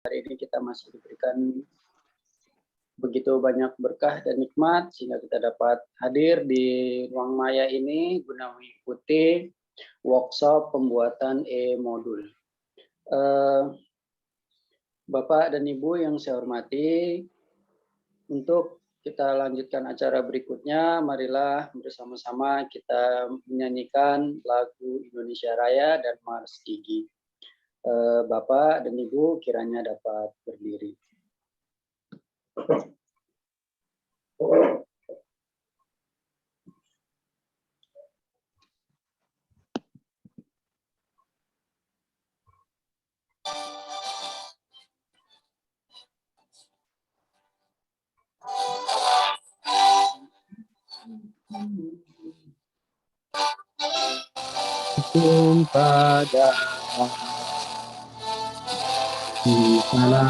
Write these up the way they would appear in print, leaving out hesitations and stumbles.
hari ini kita masih diberikan begitu banyak berkah dan nikmat sehingga kita dapat hadir di ruang maya ini guna mengikuti workshop pembuatan e-modul. Bapak dan Ibu yang saya hormati, untuk kita lanjutkan acara berikutnya, marilah bersama-sama kita menyanyikan lagu Indonesia Raya dan Mars Gigi. Bapak dan Ibu kiranya dapat berdiri. Pada di sana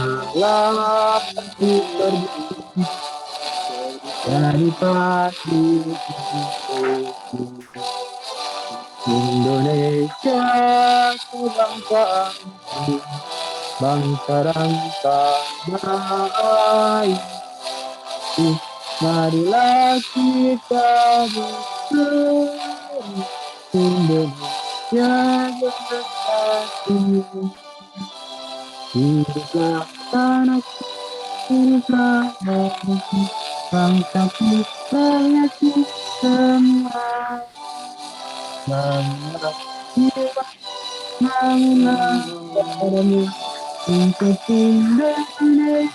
dari pagi Indonesia kebangsaan bangsa damai, marilah kita bersatu Indonesia bersatu. Hiduplah tanahku, hiduplah negeriku, bangsaku, rakyatku semua. Bangunlah jiwa, bangunlah padamu untuk Indonesia.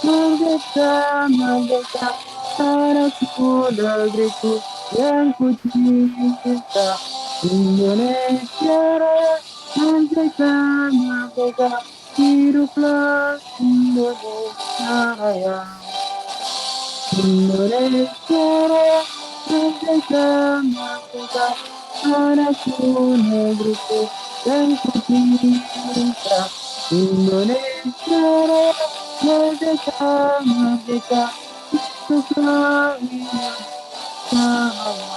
Merdeka, merdeka, tanahku, negeriku yang ku cinta. Indonesia Raya, merdeka, merdeka, hiduplah Indonesia Raya. Indonesia Raya, merdeka, merdeka, tanahku, negeriku yang ku cinta. Indonesia Raya, merdeka, merdeka, hiduplah Indonesia Raya.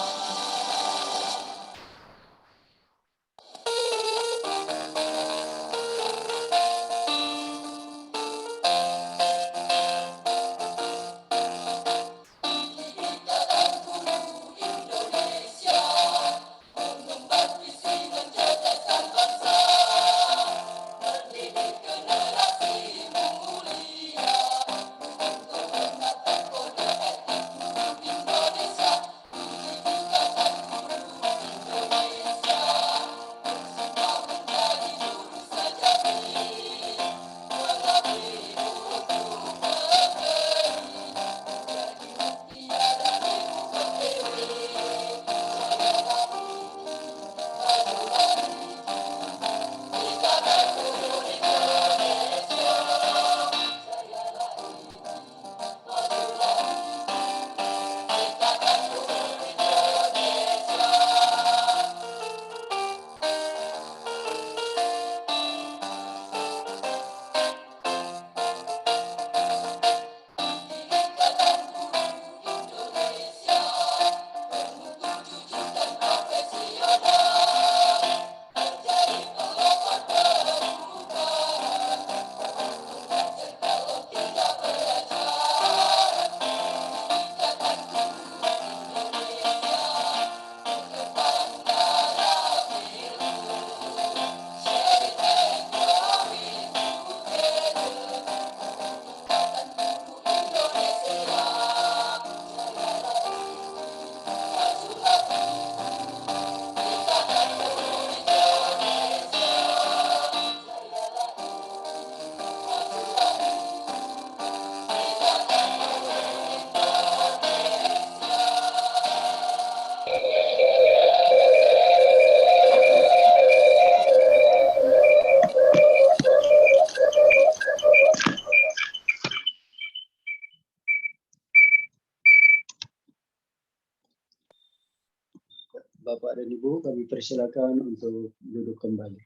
Bapak dan Ibu, kami persilakan untuk duduk kembali.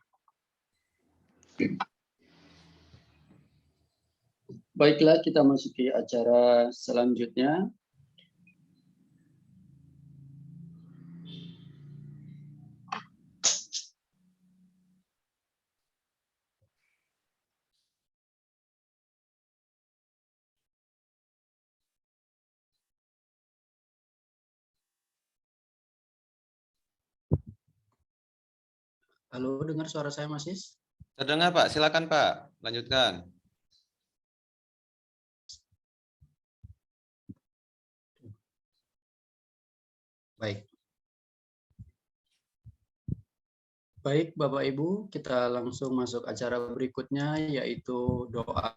Baiklah, kita masuki acara selanjutnya. Halo, dengar suara saya, Mas Is? Terdengar Pak, silakan Pak, lanjutkan. Baik. Baik, Bapak Ibu, kita langsung masuk acara berikutnya, yaitu doa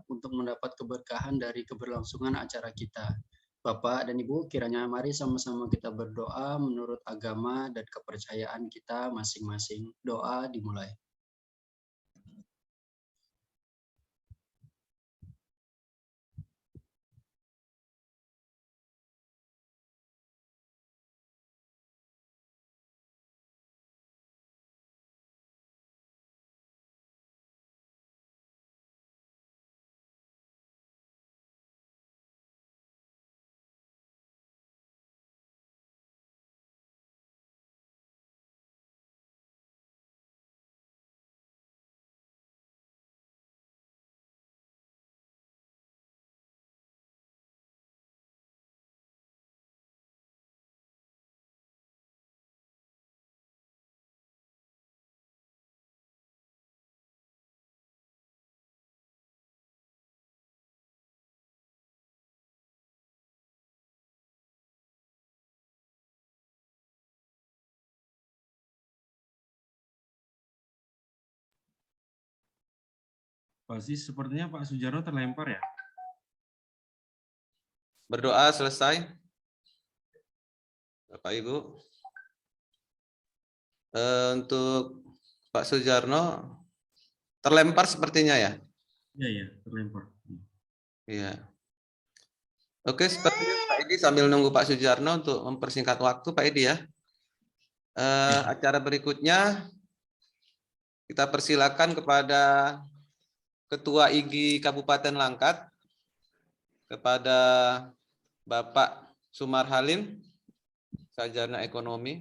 untuk mendapat keberkahan dari keberlangsungan acara kita. Bapak dan Ibu, kiranya mari sama-sama kita berdoa menurut agama dan kepercayaan kita masing-masing. Doa dimulai. Pak Sis, sepertinya Pak Sujarno terlempar ya? Berdoa selesai. Bapak Ibu. Untuk Pak Sujarno terlempar sepertinya ya? Iya, terlempar. Iya. Oke, sepertinya Pak Edi sambil nunggu Pak Sujarno untuk mempersingkat waktu, Pak Edi ya. Acara berikutnya kita persilakan kepada Ketua IG Kabupaten Langkat, kepada Bapak Sumar Halim, Sarjana Ekonomi.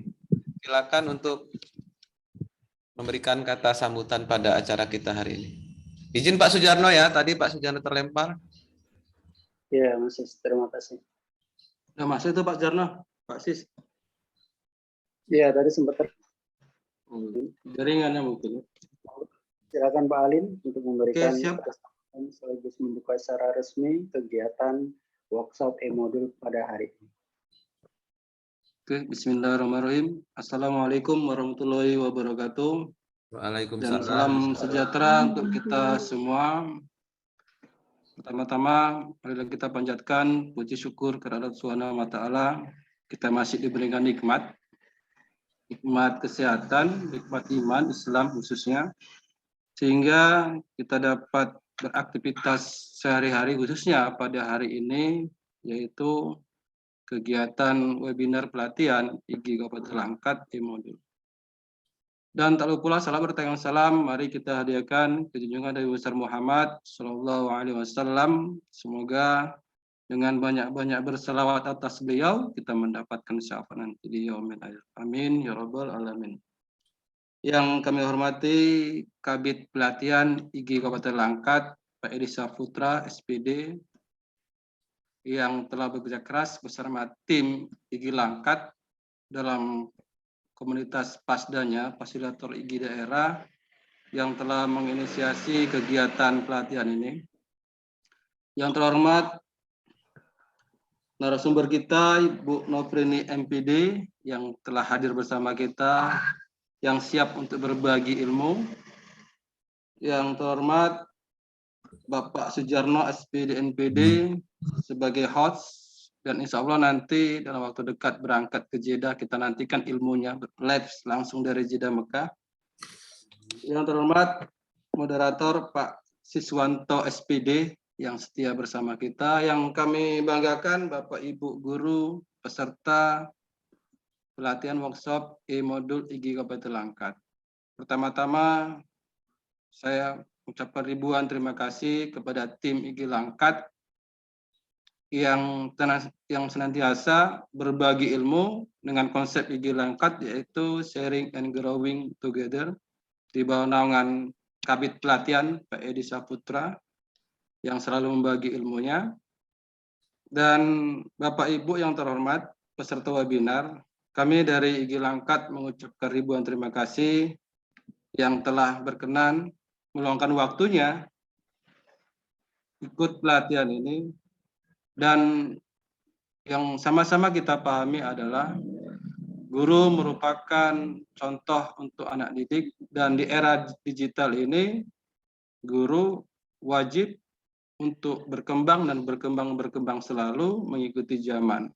Silakan untuk memberikan kata sambutan pada acara kita hari ini. Izin Pak Sujarno ya, tadi Pak Sujarno terlempar. Ya, Mas Is, terima kasih. Nah, masuk itu Pak Jarno, Pak Sis. Ya, tadi sempat Jaringannya mungkin. silakan Pak Alim untuk memberikan Oke, siap. keterangan sekaligus membuka secara resmi kegiatan workshop e-modul pada hari ini. Oke, bismillahirrahmanirrahim. Assalamualaikum warahmatullahi wabarakatuh. Dan Waalaikumsalam. salam sejahtera untuk kita semua. Pertama-tama, marilah kita panjatkan puji syukur kehadirat Subhanahu wa Ta'ala. Kita masih diberikan nikmat kesehatan, nikmat iman, Islam khususnya, sehingga kita dapat beraktivitas sehari-hari khususnya pada hari ini, yaitu kegiatan webinar pelatihan IG Kabupaten Langkat e-modul. Dan tak lupa pula salam bertayang salam, mari kita hadiahkan kejunjungan Nabi besar Muhammad Sallallahu Alaihi Wasallam. Semoga dengan banyak-banyak berselawat atas beliau, kita mendapatkan syafaat nanti di yaumil akhir. Amin ya rabbal alamin. Yang kami hormati Kabid Pelatihan IG Kabupaten Langkat, Pak Edi Saputra, SPD, yang telah bekerja keras bersama tim IG Langkat dalam komunitas PASDA-nya, Fasilitator IG Daerah, yang telah menginisiasi kegiatan pelatihan ini. Yang terhormat narasumber kita, Ibu Nofrini MPD, yang telah hadir bersama kita, yang siap untuk berbagi ilmu. Yang terhormat Bapak Sujarno SPD NPD sebagai host, dan insya Allah nanti dalam waktu dekat berangkat ke Jeddah, kita nantikan ilmunya live langsung dari Jeddah Mekah. Yang terhormat moderator Pak Siswanto SPD yang setia bersama kita. Yang kami banggakan Bapak Ibu guru peserta pelatihan workshop e-modul IG Kabupaten Langkat. Pertama-tama saya ucapkan ribuan terima kasih kepada tim IG Langkat yang senantiasa berbagi ilmu dengan konsep IG Langkat, yaitu sharing and growing together, di bawah naungan Kabid Pelatihan Pak Edi Saputra yang selalu membagi ilmunya. Dan Bapak Ibu yang terhormat peserta webinar, kami dari IG Langkat mengucapkan ribuan terima kasih yang telah berkenan meluangkan waktunya ikut pelatihan ini. Dan yang sama-sama kita pahami adalah guru merupakan contoh untuk anak didik, dan di era digital ini guru wajib untuk berkembang dan berkembang selalu mengikuti zaman.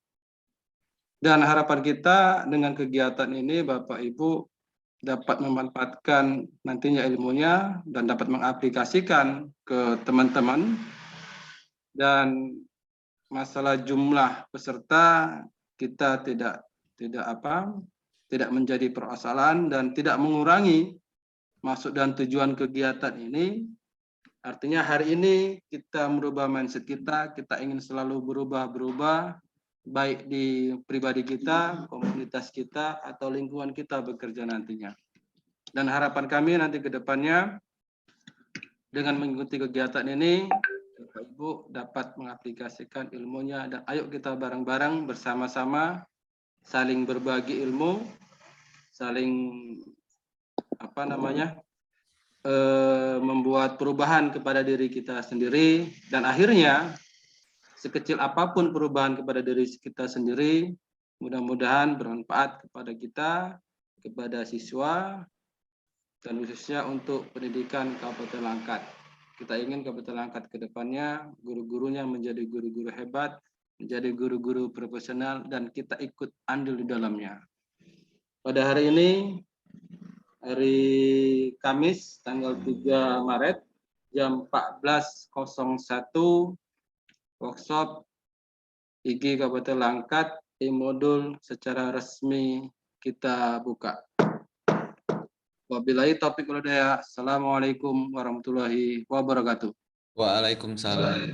Dan harapan kita dengan kegiatan ini Bapak Ibu dapat memanfaatkan nantinya ilmunya dan dapat mengaplikasikan ke teman-teman. Dan masalah jumlah peserta kita tidak menjadi persoalan dan tidak mengurangi maksud dan tujuan kegiatan ini. Artinya hari ini kita merubah mindset kita ingin selalu berubah, baik di pribadi kita, komunitas kita, atau lingkungan kita bekerja nantinya. Dan harapan kami nanti ke depannya dengan mengikuti kegiatan ini, Bapak Ibu dapat mengaplikasikan ilmunya, dan ayo kita bareng-bareng bersama-sama saling berbagi ilmu, saling membuat perubahan kepada diri kita sendiri, dan akhirnya sekecil apapun perubahan kepada diri kita sendiri, mudah-mudahan bermanfaat kepada kita, kepada siswa, dan khususnya untuk pendidikan Kabupaten Langkat. Kita ingin Kabupaten Langkat ke depannya guru-gurunya menjadi guru-guru hebat, menjadi guru-guru profesional, dan kita ikut andil di dalamnya. Pada hari ini, hari Kamis tanggal 3 Maret jam 14.01, workshop IG Kabupaten Langkat di modul secara resmi kita buka. Wabillahi taufiq wal hidayah. Assalamualaikum warahmatullahi wabarakatuh. Waalaikumsalam.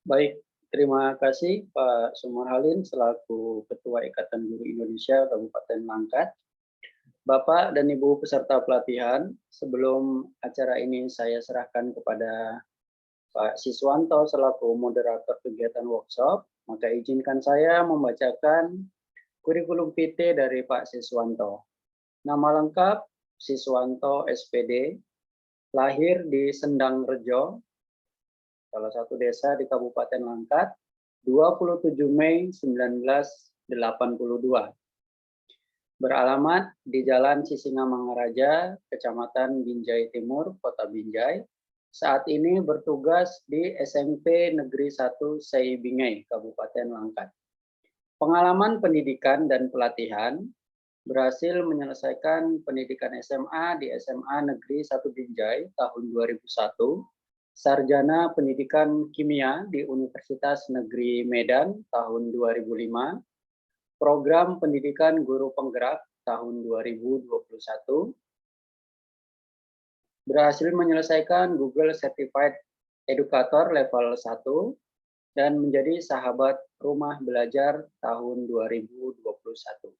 Baik, terima kasih Pak Sumarhalin selaku Ketua Ikatan Guru Indonesia Kabupaten Langkat. Bapak dan Ibu peserta pelatihan, sebelum acara ini saya serahkan kepada Pak Siswanto selaku moderator kegiatan workshop, maka izinkan saya membacakan kurikulum PT dari Pak Siswanto. Nama lengkap Siswanto SPD, lahir di Sendang Rejo, salah satu desa di Kabupaten Langkat, 27 Mei 1982. Beralamat di Jalan Sisingamangaraja, Kecamatan Binjai Timur, Kota Binjai. Saat ini bertugas di SMP Negeri 1 Saibingai, Kabupaten Langkat. Pengalaman pendidikan dan pelatihan, berhasil menyelesaikan pendidikan SMA di SMA Negeri 1 Binjai tahun 2001, sarjana pendidikan kimia di Universitas Negeri Medan tahun 2005, program pendidikan guru penggerak tahun 2021, berhasil menyelesaikan Google Certified Educator level 1, dan menjadi sahabat rumah belajar tahun 2021.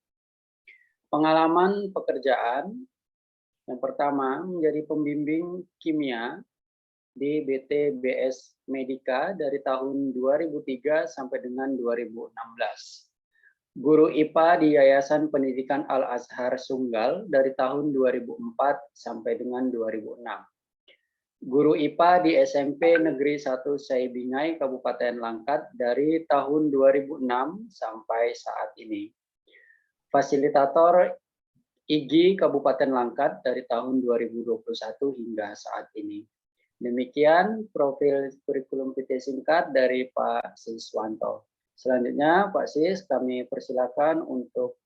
Pengalaman pekerjaan, yang pertama menjadi pembimbing kimia di BTBS Medika dari tahun 2003 sampai dengan 2016. Guru IPA di Yayasan Pendidikan Al-Azhar Sunggal dari tahun 2004 sampai dengan 2006. Guru IPA di SMP Negeri 1 Saibingai, Kabupaten Langkat dari tahun 2006 sampai saat ini. Fasilitator IG Kabupaten Langkat dari tahun 2021 hingga saat ini. Demikian profil kurikulum PT singkat dari Pak Siswanto. Selanjutnya Pak Sis, kami persilakan untuk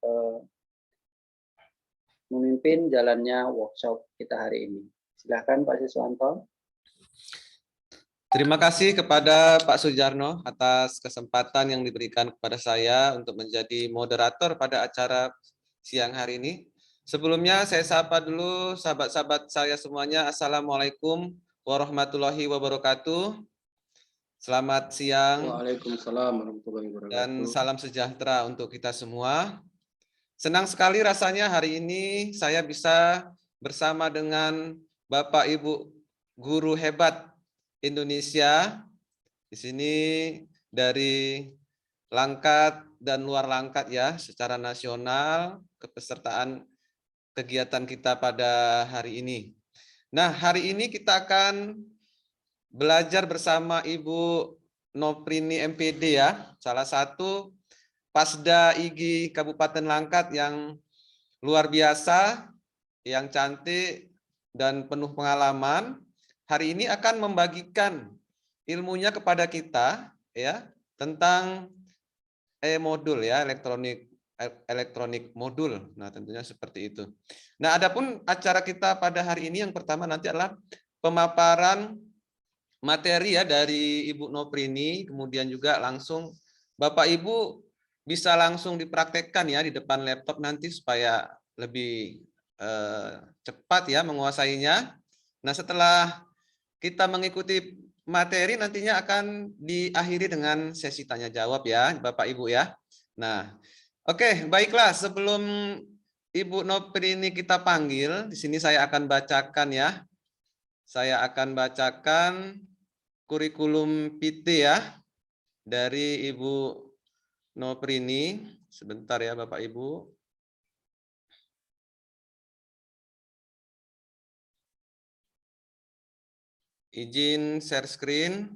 memimpin jalannya workshop kita hari ini. Silakan Pak Siswanto. Terima kasih kepada Pak Sujarno atas kesempatan yang diberikan kepada saya untuk menjadi moderator pada acara siang hari ini. Sebelumnya saya sapa dulu sahabat-sahabat saya semuanya. Assalamualaikum warahmatullahi wabarakatuh. Selamat siang. Waalaikumsalam warahmatullahi wabarakatuh. Dan salam sejahtera untuk kita semua. Senang sekali rasanya hari ini saya bisa bersama dengan Bapak Ibu guru hebat Indonesia di sini dari Langkat dan luar Langkat ya, secara nasional kepesertaan kegiatan kita pada hari ini. Nah, hari ini kita akan belajar bersama Ibu Noprini MPD ya, salah satu Pasda IGI Kabupaten Langkat yang luar biasa, yang cantik dan penuh pengalaman. Hari ini akan membagikan ilmunya kepada kita ya tentang modul ya, elektronik modul. Nah, tentunya seperti itu. Nah, adapun acara kita pada hari ini yang pertama nanti adalah pemaparan materi ya dari Ibu Noprini, kemudian juga langsung Bapak Ibu bisa langsung dipraktekkan ya di depan laptop nanti supaya lebih cepat ya menguasainya. Nah, setelah kita mengikuti materi nantinya akan diakhiri dengan sesi tanya jawab ya Bapak Ibu ya. Nah, oke, baiklah, sebelum Ibu Noprini kita panggil, di sini saya akan bacakan ya. Saya akan bacakan kurikulum PT ya dari Ibu Noprini. Sebentar ya Bapak Ibu. Izin share screen.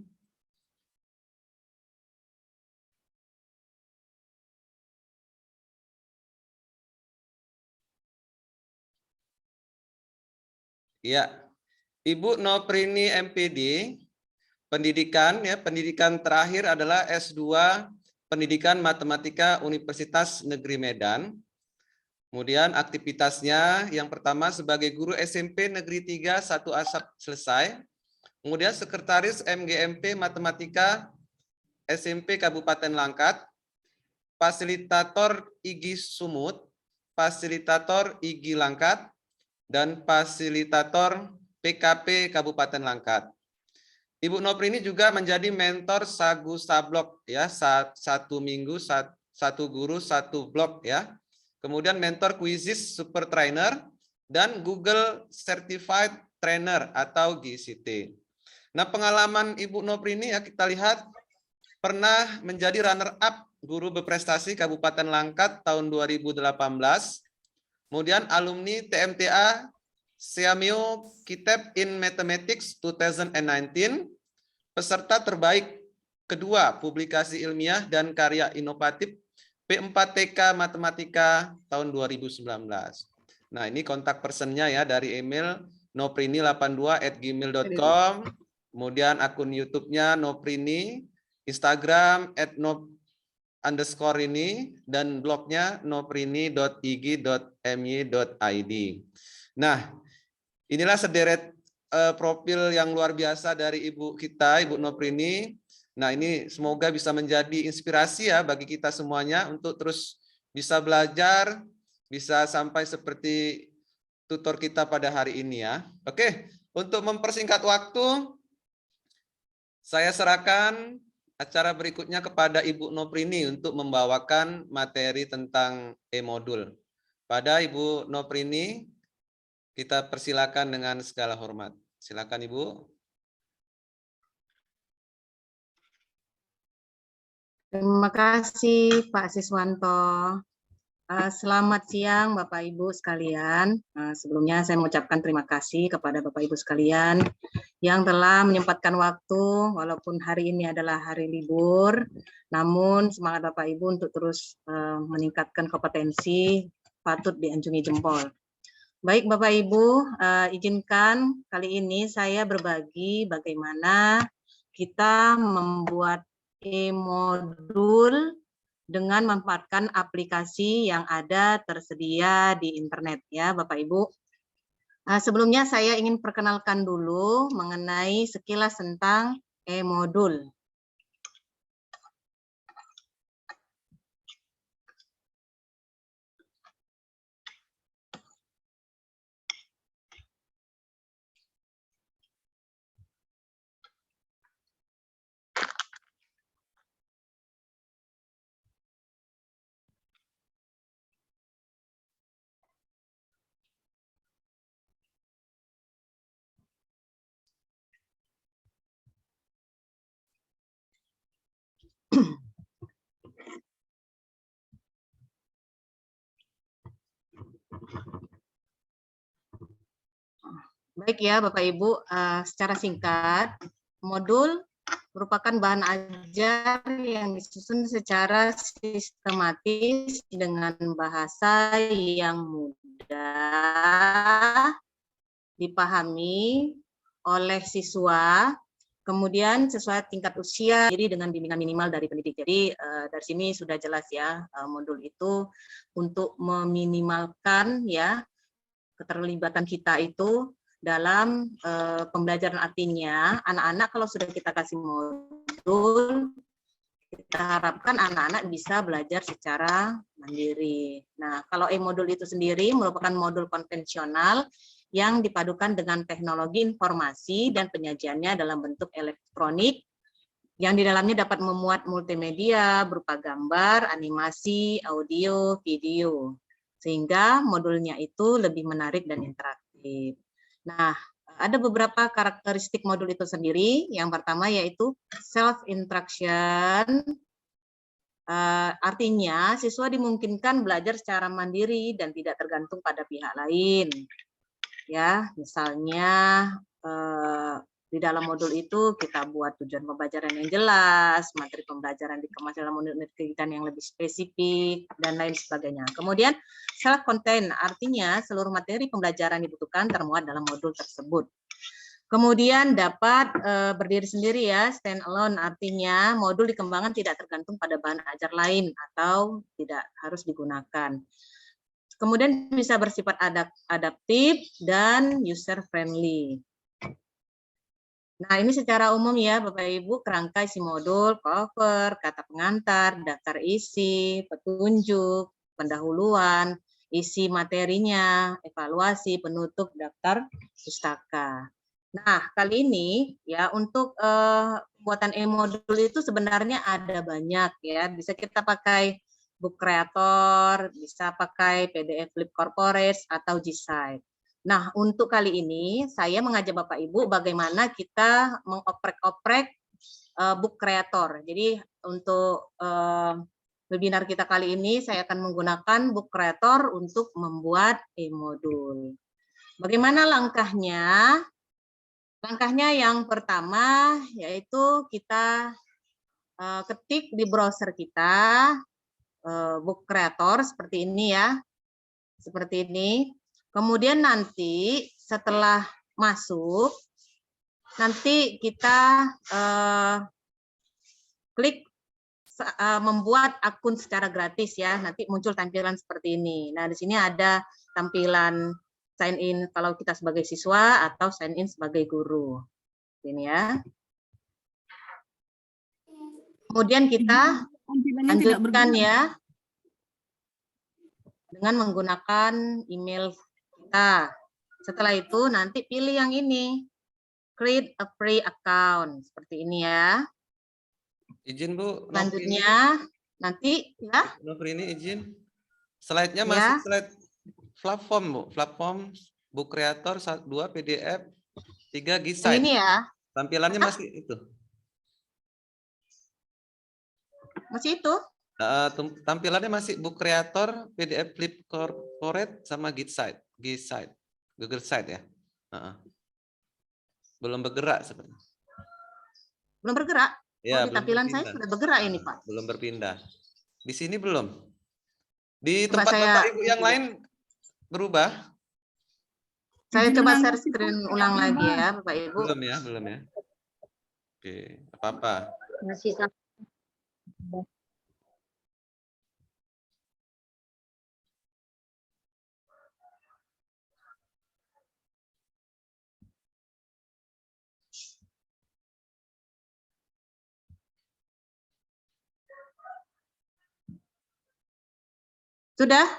Ya, Ibu Noprini MPD, pendidikan ya, pendidikan terakhir adalah S2 Pendidikan Matematika Universitas Negeri Medan. Kemudian aktivitasnya yang pertama sebagai guru SMP Negeri 3 1 Asap selesai. Kemudian sekretaris MGMP Matematika SMP Kabupaten Langkat, fasilitator IGI Sumut, fasilitator IGI Langkat, dan fasilitator PKP Kabupaten Langkat. Ibu Noprini juga menjadi mentor Sagu Sablok ya, satu minggu satu guru satu blok ya. Kemudian mentor Quizizz Super Trainer dan Google Certified Trainer atau GCT. Nah, pengalaman Ibu Noprini ya kita lihat pernah menjadi runner up guru berprestasi Kabupaten Langkat tahun 2018. Kemudian alumni TMTA Seameo Kitab in Mathematics 2019, peserta terbaik kedua publikasi ilmiah dan karya inovatif P4TK Matematika tahun 2019. Nah, ini kontak personnya ya dari email noprini82@gmail.com, kemudian akun YouTube-nya Noprini, Instagram @nop_ini, dan blognya noprini.ig.my.id. Nah, inilah sederet profil yang luar biasa dari Ibu kita, Ibu Noprini. Nah, ini semoga bisa menjadi inspirasi ya bagi kita semuanya untuk terus bisa belajar, bisa sampai seperti tutor kita pada hari ini ya. Oke, untuk mempersingkat waktu, saya serahkan acara berikutnya kepada Ibu Noprini untuk membawakan materi tentang e-modul. Pada Ibu Noprini, kita persilakan dengan segala hormat. Silakan Ibu. Terima kasih Pak Siswanto. Selamat siang Bapak Ibu sekalian. Sebelumnya saya mengucapkan terima kasih kepada Bapak Ibu sekalian yang telah menyempatkan waktu walaupun hari ini adalah hari libur, namun semangat Bapak Ibu untuk terus meningkatkan kompetensi patut dianjungi jempol. Baik Bapak Ibu, izinkan kali ini saya berbagi bagaimana kita membuat e-modul dengan memanfaatkan aplikasi yang ada tersedia di internet ya Bapak Ibu. Sebelumnya saya ingin perkenalkan dulu mengenai sekilas tentang e-modul. Baik ya Bapak Ibu, secara singkat, modul merupakan bahan ajar yang disusun secara sistematis dengan bahasa yang mudah dipahami oleh siswa, kemudian sesuai tingkat usia, jadi dengan bimbingan minimal dari pendidik. Jadi dari sini sudah jelas ya, modul itu untuk meminimalkan ya keterlibatan kita itu dalam pembelajaran. Artinya anak-anak kalau sudah kita kasih modul, kita harapkan anak-anak bisa belajar secara mandiri. Nah, kalau e-modul itu sendiri merupakan modul konvensional yang dipadukan dengan teknologi informasi dan penyajiannya dalam bentuk elektronik yang di dalamnya dapat memuat multimedia berupa gambar, animasi, audio, video. Sehingga modulnya itu lebih menarik dan interaktif. Nah, ada beberapa karakteristik modul itu sendiri. Yang pertama yaitu self-instruction. Artinya siswa dimungkinkan belajar secara mandiri dan tidak tergantung pada pihak lain. Ya, misalnya di dalam modul itu kita buat tujuan pembelajaran yang jelas, materi pembelajaran dikemas dalam unit kegiatan yang lebih spesifik, dan lain sebagainya. Kemudian self-contained, artinya seluruh materi pembelajaran dibutuhkan termuat dalam modul tersebut. Kemudian dapat berdiri sendiri ya, stand alone, artinya modul dikembangkan tidak tergantung pada bahan ajar lain atau tidak harus digunakan. Kemudian bisa bersifat adaptif dan user friendly. Nah, ini secara umum ya Bapak Ibu, kerangka isi modul, cover, kata pengantar, daftar isi, petunjuk, pendahuluan, isi materinya, evaluasi, penutup, daftar pustaka. Nah, kali ini ya untuk pembuatan e-modul itu sebenarnya ada banyak ya. Bisa kita pakai Book Creator, bisa pakai PDF Flip Corporate atau G-Site. Nah, untuk kali ini saya mengajak Bapak Ibu bagaimana kita mengoprek-oprek Book Creator. Jadi untuk webinar kita kali ini saya akan menggunakan Book Creator untuk membuat e-modul. Bagaimana langkahnya? Langkahnya yang pertama yaitu kita ketik di browser kita Book Creator seperti ini ya. Seperti ini. Kemudian nanti setelah masuk, nanti kita klik membuat akun secara gratis ya. Nanti muncul tampilan seperti ini. Nah, di sini ada tampilan sign in kalau kita sebagai siswa atau sign in sebagai guru. Ini ya. Kemudian kita lanjutkan ya dengan menggunakan email kita. Setelah itu nanti pilih yang ini, create a free account seperti ini ya. Izin Bu. Selanjutnya nanti ya. Nopri ini izin. Slide-nya Ya. masih slide platform Bu. Platform Book Creator 2 PDF 3 G-Site. Ini ya. Tampilannya masih itu. Masih itu? Tampilannya masih Book Creator, PDF Flip Corporate sama G-Site, Google Site ya. Belum bergerak sebenarnya. Belum bergerak? Ya, di tampilan saya sudah bergerak ini Pak. Belum berpindah. Di sini belum. Di Coba tempat Bapak Ibu yang lain berubah? Saya coba share screen ulang lagi ya Bapak Ibu. Belum ya. Oke, apa-apa. Masih sama. Sudah?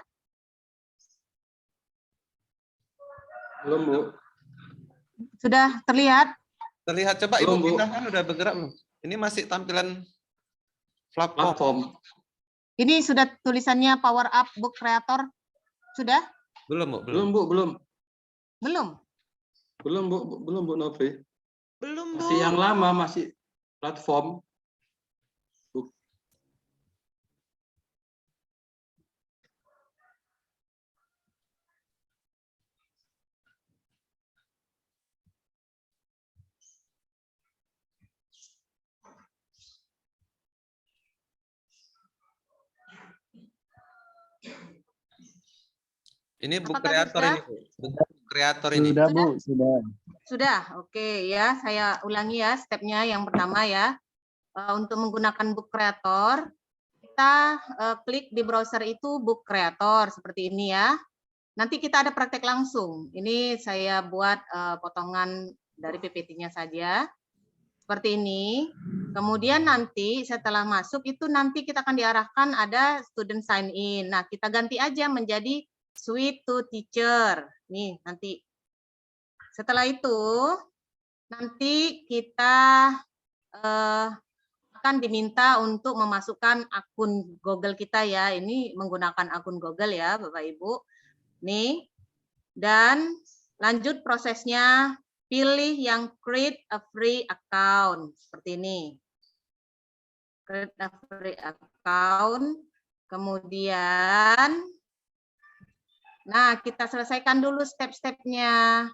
Belum, Bu. Sudah terlihat? Terlihat, coba Belum, Ibu Bu. pindahkan udah bergerak belum? Ini masih tampilan platform. Ini sudah tulisannya Power Up Book Creator? Sudah? Belum, Bu. Belum, Bu. Belum. Belum? Belum, Bu Novi. Belum, Bu. Masih yang lama, masih platform. Ini book Apakah kreator sudah? ini, Bu. Book kreator ini. Sudah, Bu, sudah. Sudah, oke ya. Saya ulangi ya stepnya yang pertama ya. Untuk menggunakan book creator, kita klik di browser itu book creator seperti ini ya. Nanti kita ada praktek langsung. Ini saya buat potongan dari PPT-nya saja. Seperti ini. Kemudian nanti setelah masuk itu nanti kita akan diarahkan ada student sign in. Nah, kita ganti aja menjadi switch to teacher. Nih, nanti. Setelah itu nanti kita akan diminta untuk memasukkan akun Google kita ya. Ini menggunakan akun Google ya, Bapak Ibu. Nih. Dan lanjut prosesnya, pilih yang create a free account seperti ini. Create a free account. Kemudian nah, kita selesaikan dulu step-stepnya.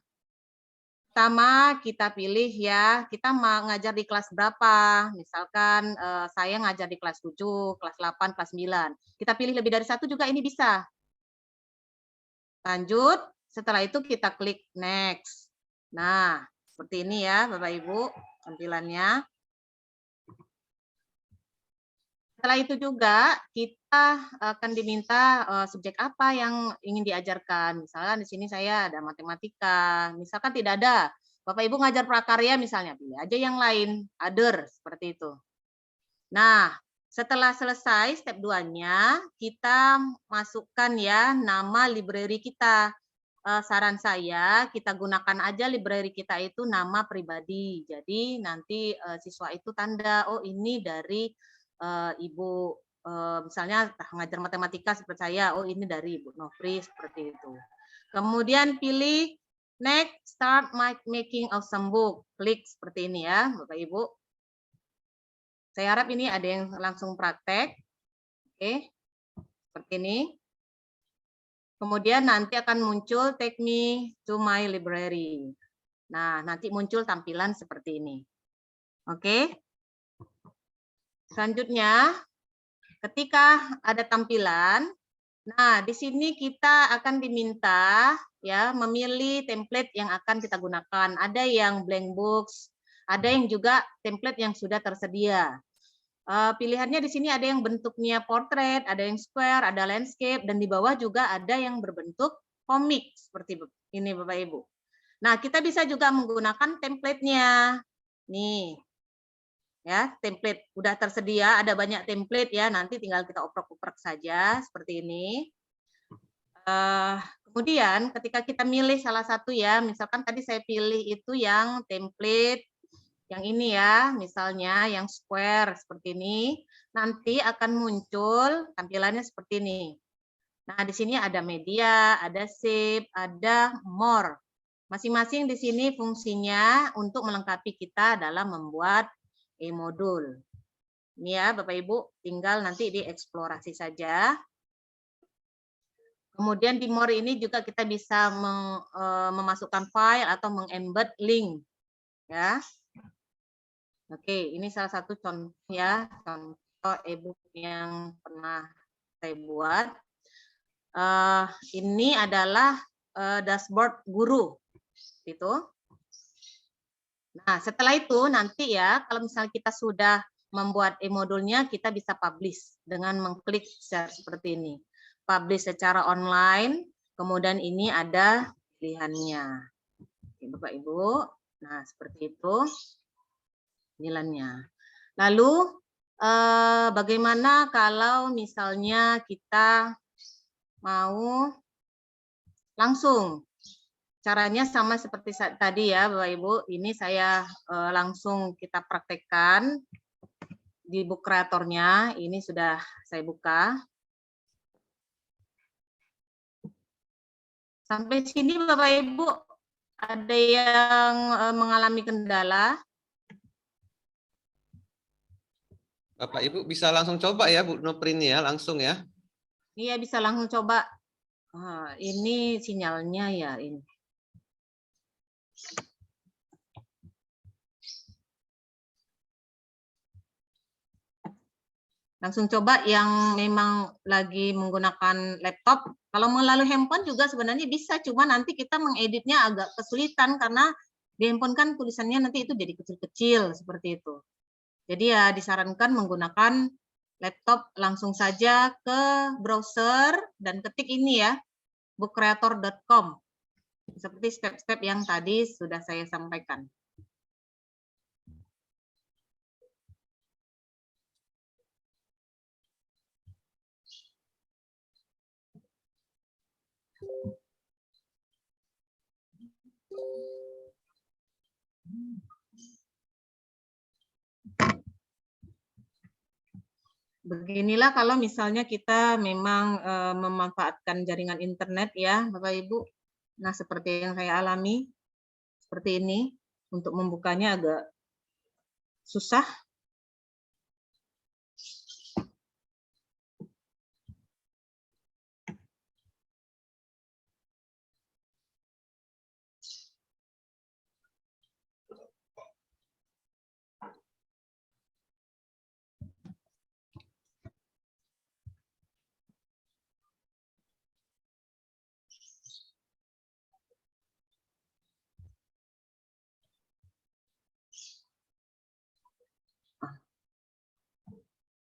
Pertama, kita pilih ya, kita mau ngajar di kelas berapa. Misalkan saya ngajar di kelas 7, kelas 8, kelas 9. Kita pilih lebih dari satu juga ini bisa. Lanjut, setelah itu kita klik next. Nah, seperti ini ya Bapak Ibu tampilannya. Setelah itu juga kita akan diminta subjek apa yang ingin diajarkan. Misalkan di sini saya ada matematika, misalkan tidak ada. Bapak Ibu ngajar prakarya misalnya, pilih aja yang lain, other, seperti itu. Nah, setelah selesai step 2-nya, kita masukkan ya nama library kita. Saran saya, kita gunakan aja library kita itu nama pribadi. Jadi nanti siswa itu tanda, oh ini dari Ibu, misalnya ngajar matematika seperti saya, oh ini dari Ibu Nofri, seperti itu. Kemudian pilih next, start making awesome book. Klik seperti ini ya, Bapak Ibu. Saya harap ini ada yang langsung praktek. Oke, seperti ini. Kemudian nanti akan muncul take me to my library. Nah, nanti muncul tampilan seperti ini. Oke. Selanjutnya, ketika ada tampilan, nah di sini kita akan diminta ya memilih template yang akan kita gunakan. Ada yang blank books, ada yang juga template yang sudah tersedia. Pilihannya di sini ada yang bentuknya portrait, ada yang square, ada landscape, dan di bawah juga ada yang berbentuk komik seperti ini Bapak Ibu. Nah, kita bisa juga menggunakan template-nya. Nih. Ya, template udah tersedia, ada banyak template ya, nanti tinggal kita oprek-oprek saja seperti ini. Kemudian ketika kita milih salah satu ya, misalkan tadi saya pilih itu yang template yang ini ya, misalnya yang square seperti ini, nanti akan muncul tampilannya seperti ini. Nah, di sini ada media, ada shape, ada more. Masing-masing di sini fungsinya untuk melengkapi kita dalam membuat e-modul. Ini ya, Bapak Ibu, tinggal nanti dieksplorasi saja. Kemudian di more ini juga kita bisa memasukkan file atau mengembed link. Ya. Oke, ini salah satu contoh ya, contoh e-book yang pernah saya buat. Ini adalah dashboard guru, gitu. Nah, setelah itu nanti ya, kalau misalnya kita sudah membuat e-modulnya, kita bisa publish dengan mengklik share seperti ini. Publish secara online, kemudian ini ada pilihannya. Oke, Bapak Ibu, nah seperti itu. Nilainya. Lalu bagaimana kalau misalnya kita mau langsung? Caranya sama seperti tadi ya Bapak Ibu, ini saya langsung kita praktekkan di book kreatornya, ini sudah saya buka. Sampai sini Bapak Ibu, ada yang mengalami kendala? Bapak Ibu bisa langsung coba ya Bu Nopri ini ya, langsung ya. Iya bisa langsung coba. Ini sinyalnya ya ini. Langsung coba yang memang lagi menggunakan laptop. Kalau melalui handphone juga sebenarnya bisa, cuma nanti kita mengeditnya agak kesulitan karena di handphone kan tulisannya nanti itu jadi kecil-kecil seperti itu. Jadi ya disarankan menggunakan laptop, langsung saja ke browser dan ketik ini ya, bookcreator.com. Seperti step-step yang tadi sudah saya sampaikan. Beginilah kalau misalnya kita memang memanfaatkan jaringan internet ya, Bapak Ibu. Nah, seperti yang saya alami, seperti ini, untuk membukanya agak susah.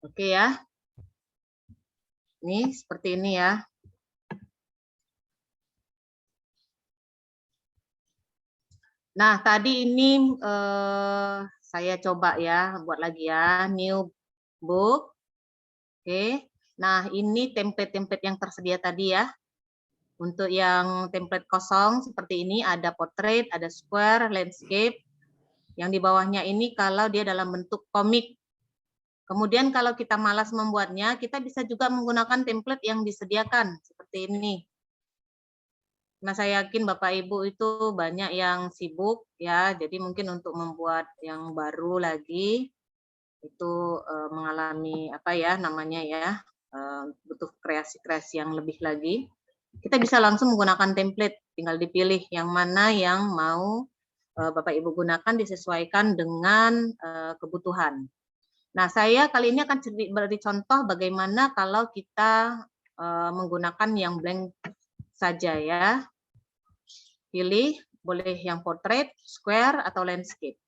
Oke ya. Ini seperti ini ya. Nah, tadi ini saya coba ya, buat lagi ya, new book. Oke. Nah, ini template-template yang tersedia tadi ya. Untuk yang template kosong seperti ini, ada portrait, ada square, landscape. Yang di bawahnya ini kalau dia dalam bentuk komik. Kemudian kalau kita malas membuatnya, kita bisa juga menggunakan template yang disediakan seperti ini. Nah, saya yakin Bapak Ibu itu banyak yang sibuk ya, jadi mungkin untuk membuat yang baru lagi itu mengalami apa ya namanya ya, butuh kreasi-kreasi yang lebih lagi. Kita bisa langsung menggunakan template, tinggal dipilih yang mana yang mau Bapak Ibu gunakan disesuaikan dengan kebutuhan. Nah, saya kali ini akan beri contoh bagaimana kalau kita menggunakan yang blank saja ya. Pilih, boleh yang portrait, square, atau landscape.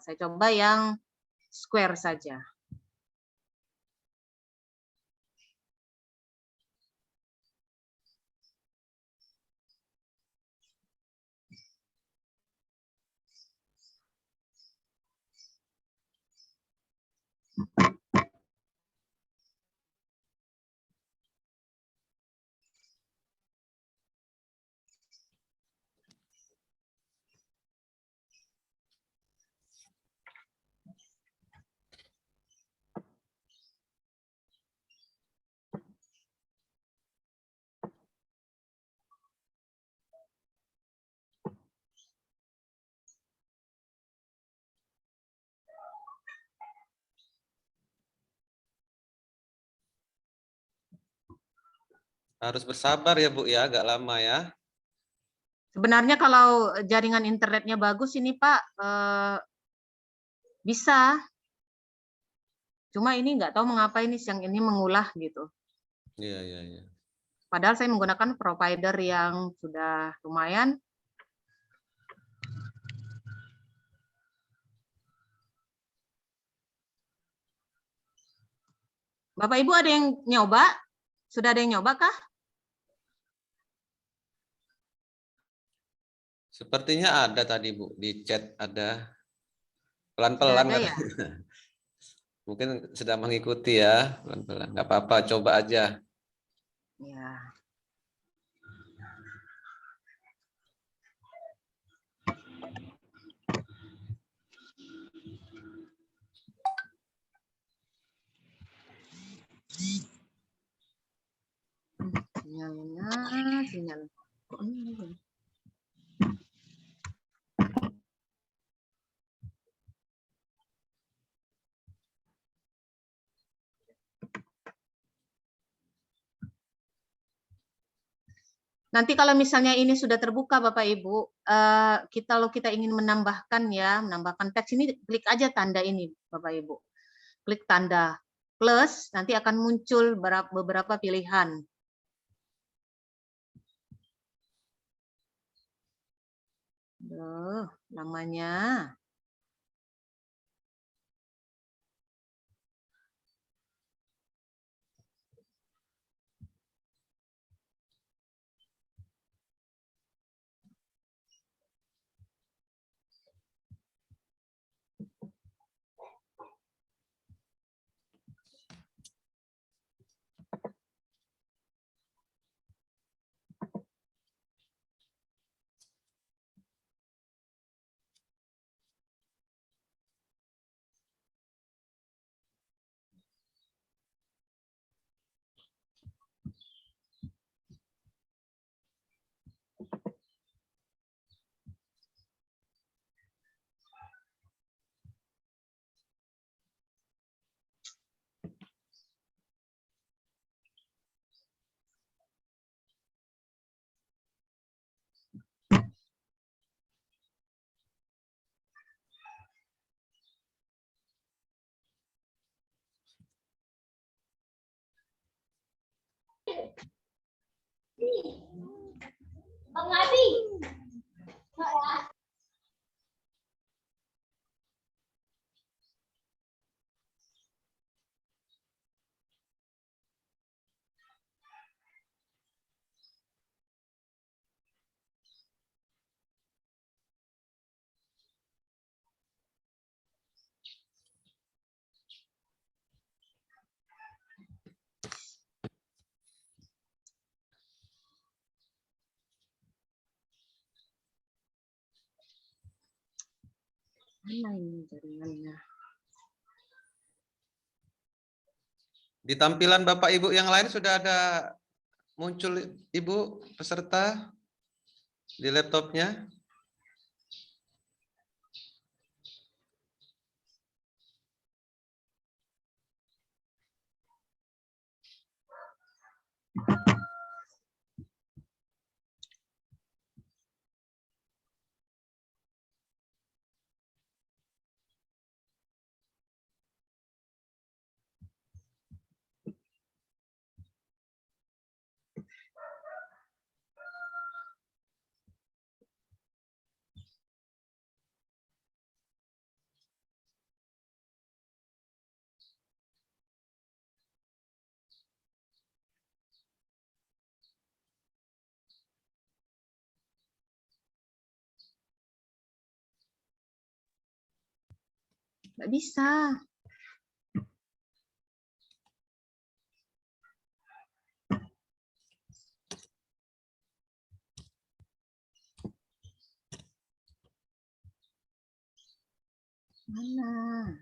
Saya coba yang square saja. Harus bersabar ya Bu ya, agak lama ya. Sebenarnya kalau jaringan internetnya bagus ini Pak, bisa. Cuma ini nggak tahu mengapa ini siang ini mengulah gitu. Iya, iya, iya. Padahal saya menggunakan provider yang sudah lumayan. Bapak Ibu ada yang nyoba? Sudah ada yang nyoba kah? Sepertinya ada tadi Bu, di chat ada. Pelan-pelan Sudah ada ya? Mungkin sedang mengikuti ya, pelan-pelan. Nggak apa-apa, coba aja. Ya. Sinyal. Kok ini? Nanti kalau misalnya ini sudah terbuka Bapak Ibu, kalau kita ingin menambahkan teks ini, klik aja tanda ini Bapak Ibu. Klik tanda plus nanti akan muncul beberapa pilihan. Namanya. Mana ini jaringannya? Di tampilan Bapak Ibu yang lain sudah ada muncul Ibu peserta di laptopnya? Nggak bisa. Mana?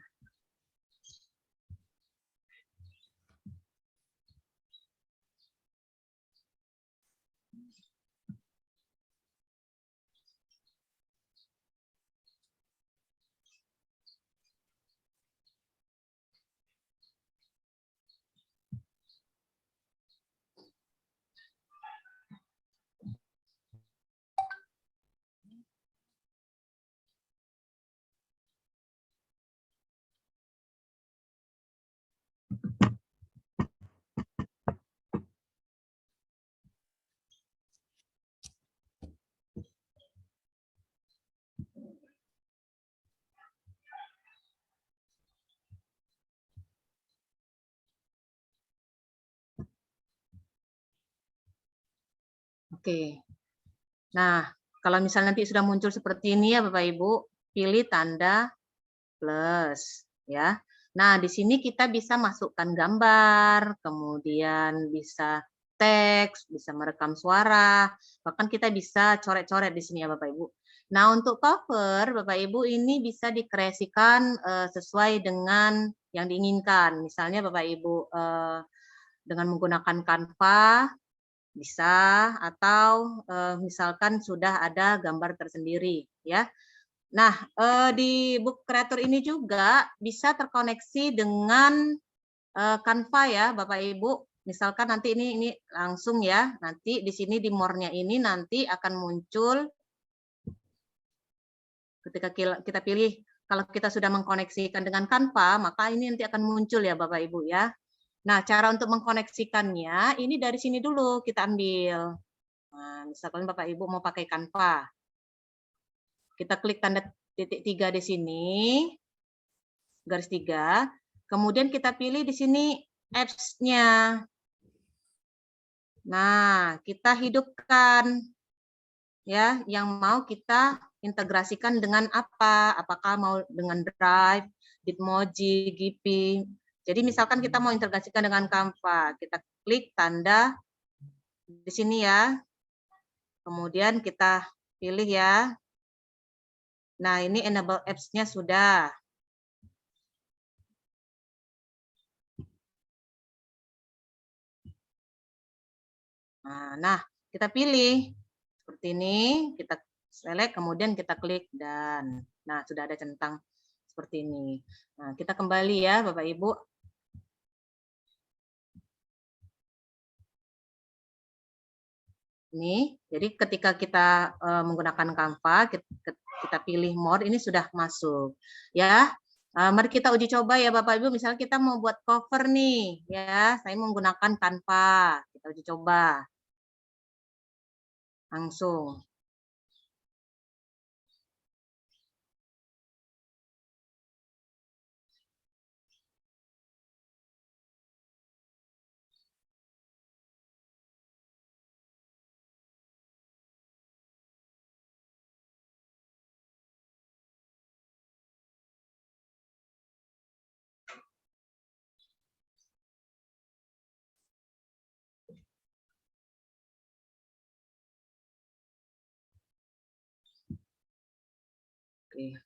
Oke. Nah, kalau misalnya nanti sudah muncul seperti ini ya Bapak Ibu, pilih tanda plus ya. Nah, di sini kita bisa masukkan gambar, kemudian bisa teks, bisa merekam suara, bahkan kita bisa coret-coret di sini ya Bapak Ibu. Nah, untuk cover Bapak Ibu ini bisa dikreasikan sesuai dengan yang diinginkan. Misalnya Bapak Ibu dengan menggunakan Canva bisa, atau misalkan sudah ada gambar tersendiri ya. Nah, di Book Creator ini juga bisa terkoneksi dengan Canva ya Bapak Ibu. Misalkan nanti ini langsung ya, nanti di sini di more-nya ini nanti akan muncul ketika kita pilih kalau kita sudah mengkoneksikan dengan Canva, maka ini nanti akan muncul ya Bapak Ibu ya. Nah, cara untuk mengkoneksikannya, ini dari sini dulu kita ambil. Nah, misalkan Bapak Ibu mau pakai Canva. Kita klik tanda titik 3 di sini, garis 3. Kemudian kita pilih di sini apps-nya. Nah, kita hidupkan ya yang mau kita integrasikan dengan apa? Apakah mau dengan Drive, Bitmoji, Gipi. Jadi misalkan kita mau integrasikan dengan Canva, kita klik tanda di sini ya. Kemudian kita pilih ya. Nah, ini enable apps-nya sudah. Nah, kita pilih seperti ini, kita select, kemudian kita klik dan nah sudah ada centang seperti ini. Nah, kita kembali ya Bapak Ibu. Ini, jadi ketika kita menggunakan Canva, kita pilih more, ini sudah masuk. Ya, mari kita uji coba ya Bapak Ibu. Misalnya kita mau buat cover nih, ya, saya menggunakan Canva. Kita uji coba. Langsung. Oke.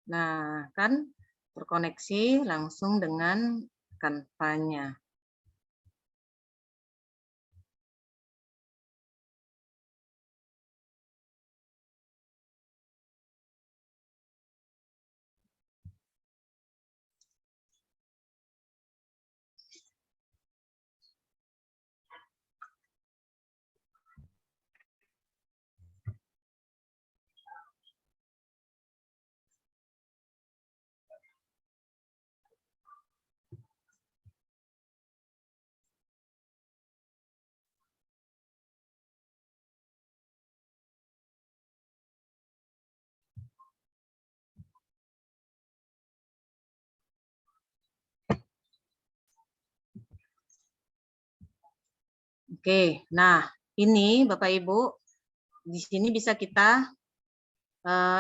Nah, kan terkoneksi langsung dengan Canva-nya. Oke, nah ini Bapak Ibu, di sini bisa kita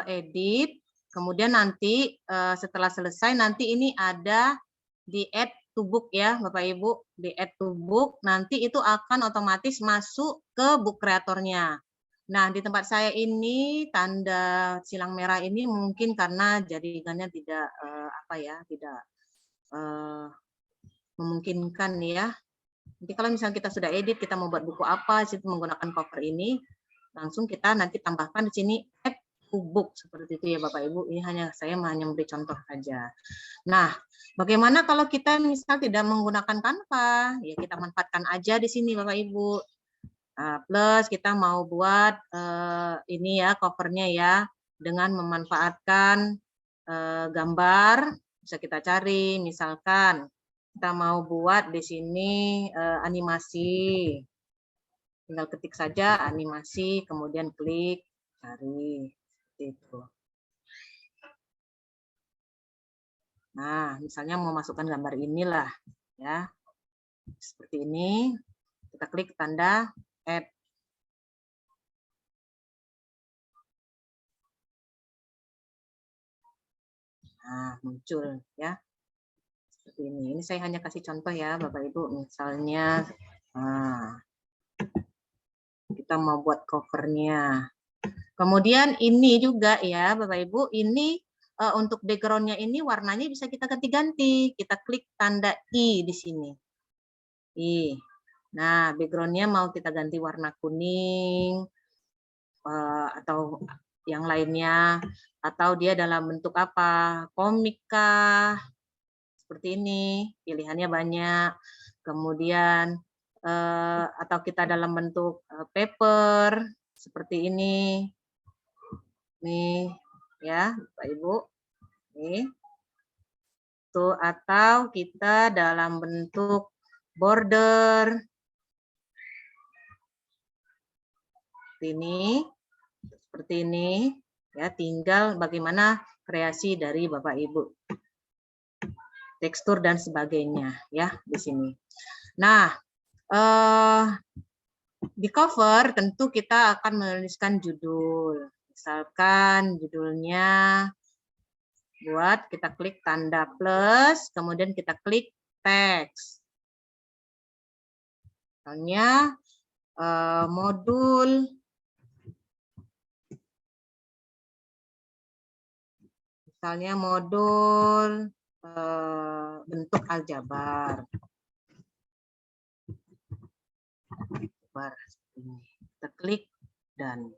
edit, kemudian nanti setelah selesai nanti ini ada di add to book ya Bapak Ibu, di add to book nanti itu akan otomatis masuk ke book kreatornya. Nah, di tempat saya ini tanda silang merah ini mungkin karena jaringannya tidak tidak memungkinkan ya. Nanti kalau misalnya kita sudah edit, kita mau buat buku apa, situ menggunakan cover ini, langsung kita nanti tambahkan di sini add to book seperti itu ya Bapak Ibu. Ini saya hanya memberi contoh saja. Nah, bagaimana kalau kita misal tidak menggunakan Canva? Ya kita manfaatkan aja di sini Bapak Ibu. Plus kita mau buat ini ya covernya ya dengan memanfaatkan gambar, bisa kita cari misalkan kita mau buat di sini animasi, tinggal ketik saja animasi, kemudian klik cari seperti itu. Nah, misalnya mau masukkan gambar inilah ya, seperti ini, kita klik tanda add. Nah, muncul ya. Seperti ini. Ini saya hanya kasih contoh ya, Bapak Ibu. Misalnya, nah, kita mau buat covernya. Kemudian ini juga ya, Bapak Ibu, ini untuk backgroundnya ini warnanya bisa kita ganti-ganti. Kita klik tanda I di sini. I. Nah, backgroundnya mau kita ganti warna kuning atau yang lainnya, atau dia dalam bentuk apa? Komik kah? Seperti ini, pilihannya banyak. Kemudian atau kita dalam bentuk paper seperti ini. Nih, ya, Bapak Ibu. Nih. Tuh, atau kita dalam bentuk border. Seperti ini. Ya, tinggal bagaimana kreasi dari Bapak Ibu. Tekstur dan sebagainya ya di sini. Nah, di cover tentu kita akan menuliskan judul. Misalkan judulnya buat kita klik tanda plus, kemudian kita klik teks. Misalnya modul bentuk aljabar. Kita klik dan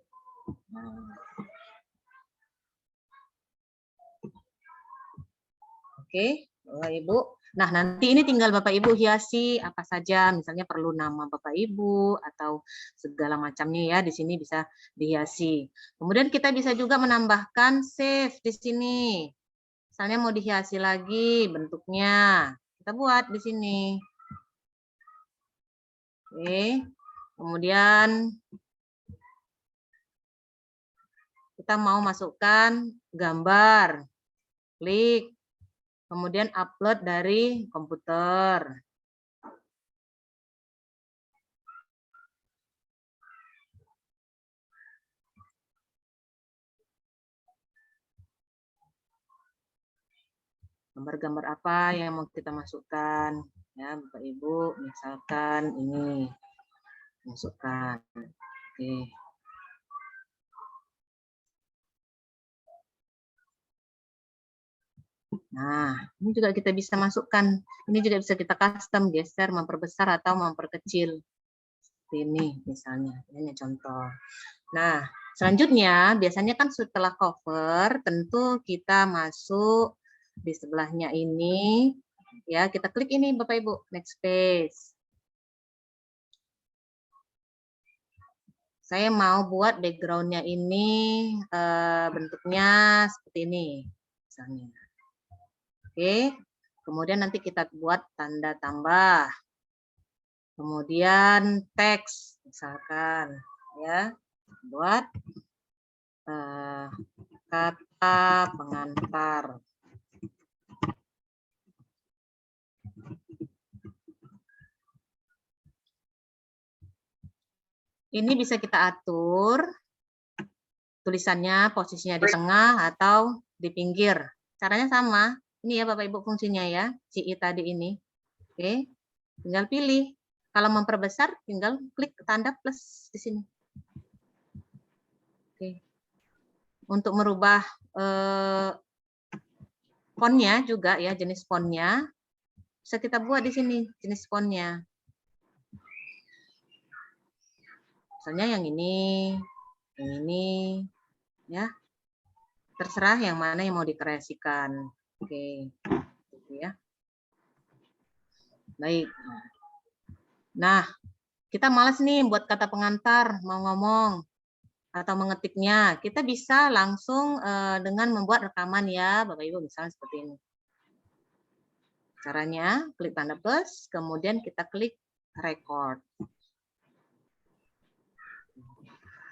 oke, Bapak Ibu. Nah, nanti ini tinggal Bapak Ibu hiasi apa saja, misalnya perlu nama Bapak Ibu atau segala macamnya ya, di sini bisa dihiasi. Kemudian kita bisa juga menambahkan save di sini. Misalnya mau dihiasi lagi bentuknya, kita buat di sini. Oke. Kemudian kita mau masukkan gambar. Klik. Kemudian upload dari komputer. Gambar-gambar apa yang mau kita masukkan? Ya, Bapak Ibu, misalkan ini. Masukkan. Oke. Nah, ini juga kita bisa masukkan. Ini juga bisa kita custom, geser, memperbesar atau memperkecil. Seperti ini misalnya. Ini contoh. Nah, selanjutnya biasanya kan setelah cover tentu kita masuk di sebelahnya ini. Ya, kita klik ini Bapak Ibu, next page. Saya mau buat background-nya ini bentuknya seperti ini misalnya. Oke, kemudian nanti kita buat tanda tambah. Kemudian teks, misalkan ya, buat kata pengantar. Ini bisa kita atur tulisannya posisinya di tengah atau di pinggir. Caranya sama. Ini ya Bapak Ibu fungsinya ya, si I tadi ini. Oke, tinggal pilih. Kalau memperbesar, tinggal klik tanda plus di sini. Oke. Untuk merubah fontnya juga ya, jenis fontnya bisa kita buat di sini jenis fontnya. Misalnya yang ini, ya. Terserah yang mana yang mau dikreasikan. Oke, gitu ya. Baik. Nah, kita malas nih buat kata pengantar, mau ngomong atau mengetiknya. Kita bisa langsung dengan membuat rekaman ya, Bapak Ibu, misalnya seperti ini. Caranya, klik tanda plus, kemudian kita klik record.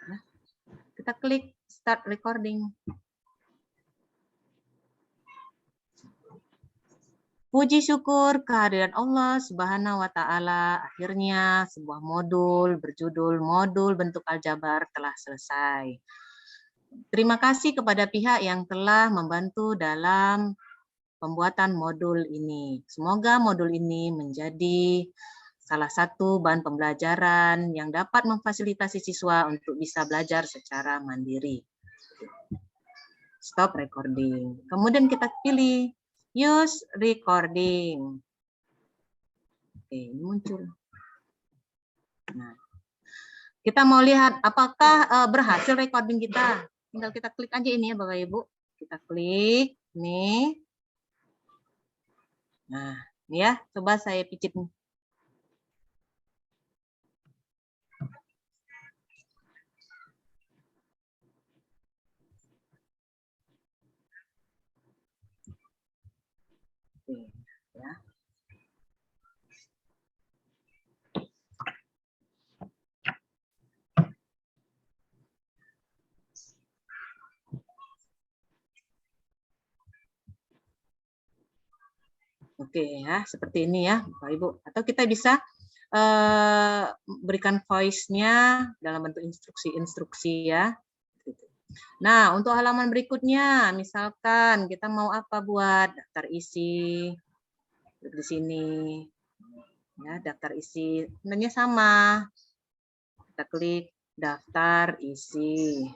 Nah, kita klik start recording. Puji syukur kehadiran Allah Subhanahu wa Ta'ala, akhirnya sebuah modul berjudul Modul Bentuk Aljabar telah selesai. Terima kasih kepada pihak yang telah membantu dalam pembuatan modul ini. Semoga modul ini menjadi salah satu bahan pembelajaran yang dapat memfasilitasi siswa untuk bisa belajar secara mandiri. Stop recording. Kemudian kita pilih use recording. Oke, ini muncul. Nah, kita mau lihat apakah berhasil recording kita. Tinggal kita klik aja ini ya Bapak Ibu. Kita klik nih. Nah, ini ya, coba saya picit. Oke, ya. Oke ya, seperti ini ya Bapak Ibu. Atau kita bisa berikan voice-nya dalam bentuk instruksi-instruksi ya. Nah, untuk halaman berikutnya, misalkan kita mau apa buat daftar isi di sini. Ya, daftar isi sebenarnya sama. Kita klik daftar isi.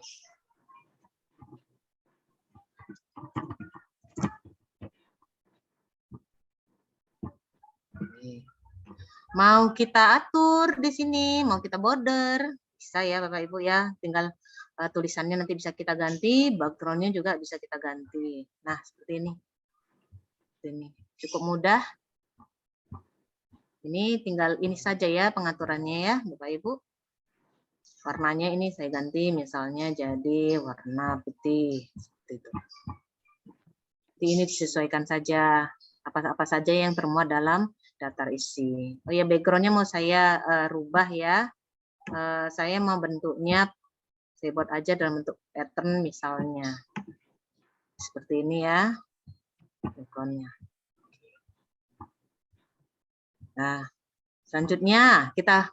Mau kita atur di sini, mau kita border, bisa ya Bapak Ibu ya. Tinggal tulisannya nanti bisa kita ganti, background-nya juga bisa kita ganti. Nah, seperti ini. Ini cukup mudah. Ini tinggal ini saja ya pengaturannya ya Bapak Ibu. Warnanya ini saya ganti misalnya jadi warna putih seperti itu. Jadi ini disesuaikan saja apa saja yang termuat dalam daftar isi. Oh ya, background-nya mau saya rubah ya. Saya mau bentuknya saya buat aja dalam bentuk pattern misalnya. Seperti ini ya background-nya. Nah, selanjutnya kita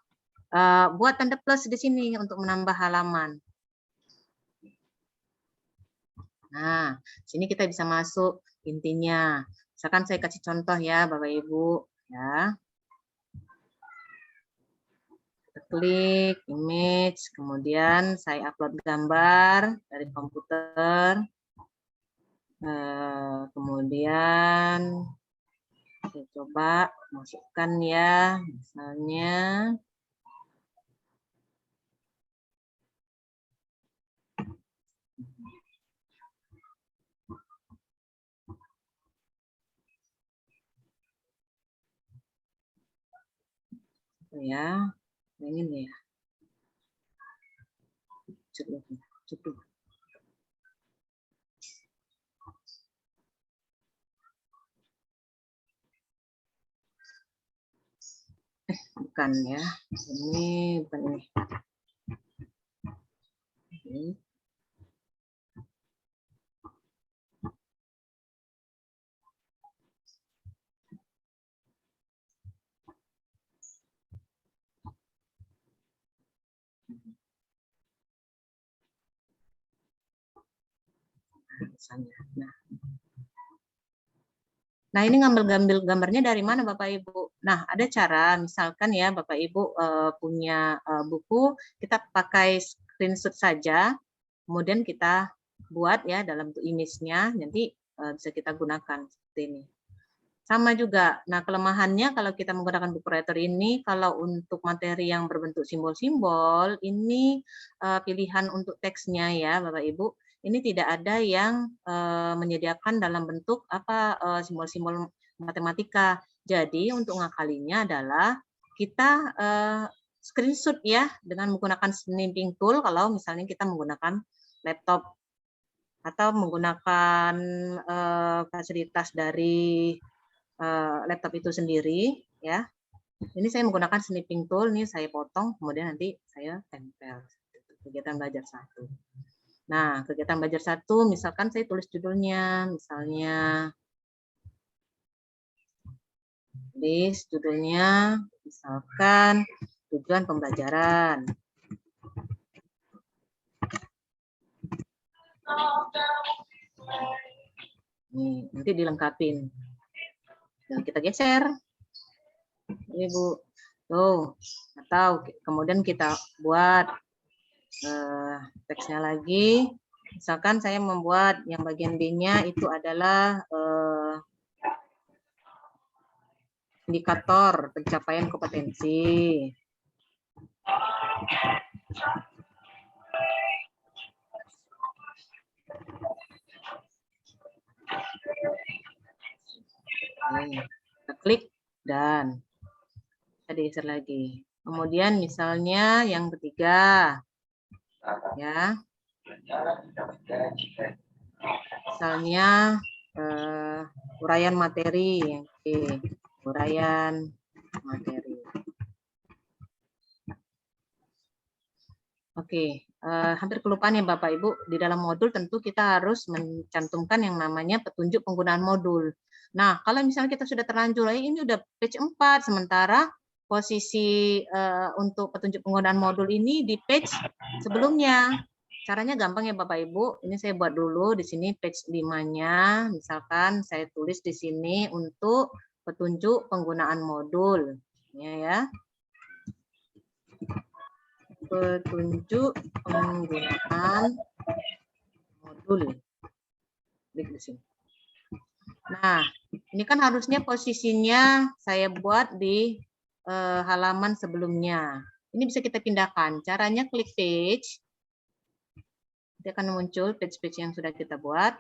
buat tanda plus di sini untuk menambah halaman. Nah, sini kita bisa masuk intinya. Misalkan saya kasih contoh ya, Bapak Ibu, ya. Kita klik image, kemudian saya upload gambar dari komputer. Kemudian saya coba masukkan ya, misalnya. Ya, ini nih ya. Cukup. Bukan ya, ini bukan ini. Nah, ini ngambil gambarnya dari mana Bapak Ibu? Nah, ada cara, misalkan ya Bapak Ibu punya buku, kita pakai screenshot saja, kemudian kita buat ya dalam image-nya, nanti bisa kita gunakan seperti ini. Sama juga, nah kelemahannya kalau kita menggunakan buku writer ini, kalau untuk materi yang berbentuk simbol-simbol, ini pilihan untuk teksnya ya Bapak Ibu, ini tidak ada yang menyediakan dalam bentuk apa simbol-simbol matematika. Jadi untuk ngakalinya adalah kita screenshot ya dengan menggunakan snipping tool kalau misalnya kita menggunakan laptop atau menggunakan fasilitas dari laptop itu sendiri ya. Ini saya menggunakan snipping tool, ini saya potong kemudian nanti saya tempel. Kegiatan belajar 1. Nah, kegiatan belajar 1 misalkan saya tulis judulnya, misalnya misalkan tujuan pembelajaran. Nih, nanti dilengkapin. Dan kita geser. Ibu. Tuh. Atau kemudian kita buat teksnya lagi. Misalkan saya membuat yang bagian B-nya itu adalah indikator pencapaian kompetensi. Kita klik dan kita geser lagi. Kemudian misalnya yang ketiga, ya, misalnya uraian materi, oke, uraian materi. Oke, hampir kelupaan ya Bapak Ibu, di dalam modul tentu kita harus mencantumkan yang namanya petunjuk penggunaan modul. Nah, kalau misalnya kita sudah terlanjur, ini udah page 4, sementara posisi untuk petunjuk penggunaan modul ini di page sebelumnya. Caranya gampang ya Bapak Ibu, ini saya buat dulu di sini page 5-nya, misalkan saya tulis di sini untuk petunjuk penggunaan modul. Ya. Petunjuk penggunaan modul. Klik di sini. Nah, ini kan harusnya posisinya saya buat di halaman sebelumnya. Ini bisa kita pindahkan. Caranya klik page. Nanti akan muncul page-page yang sudah kita buat.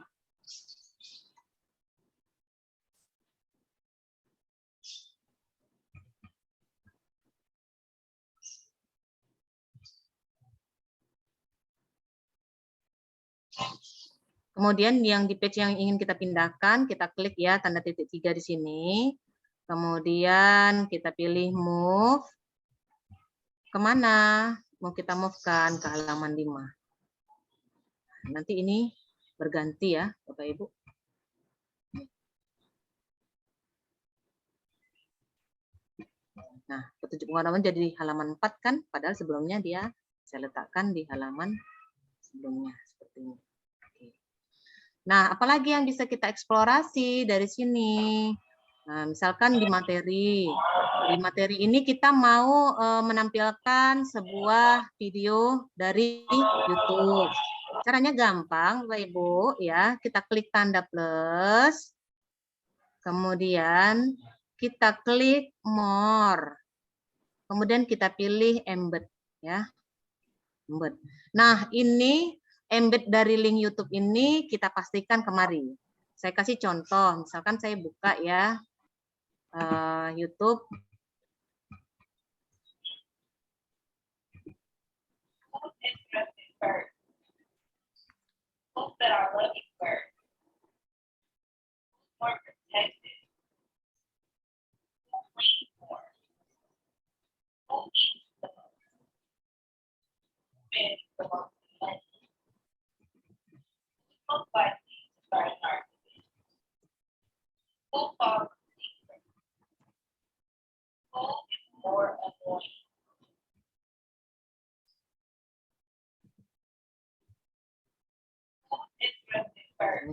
Kemudian yang di page yang ingin kita pindahkan, kita klik ya tanda titik 3 di sini. Kemudian kita pilih move. Kemana? Mau kita move-kan ke halaman 5. Nanti ini berganti ya Bapak Ibu. Nah, petunjuk pengalaman jadi halaman 4 kan, padahal sebelumnya dia saya letakkan di halaman sebelumnya seperti ini. Oke. Nah, apalagi yang bisa kita eksplorasi dari sini? Nah, misalkan di materi. Di materi ini kita mau menampilkan sebuah video dari YouTube. Caranya gampang, Bapak Ibu, ya. Kita klik tanda plus. Kemudian kita klik more. Kemudian kita pilih embed, ya. Embed. Nah, ini embed dari link YouTube ini kita pastikan kemari. Saya kasih contoh, misalkan saya buka ya YouTube.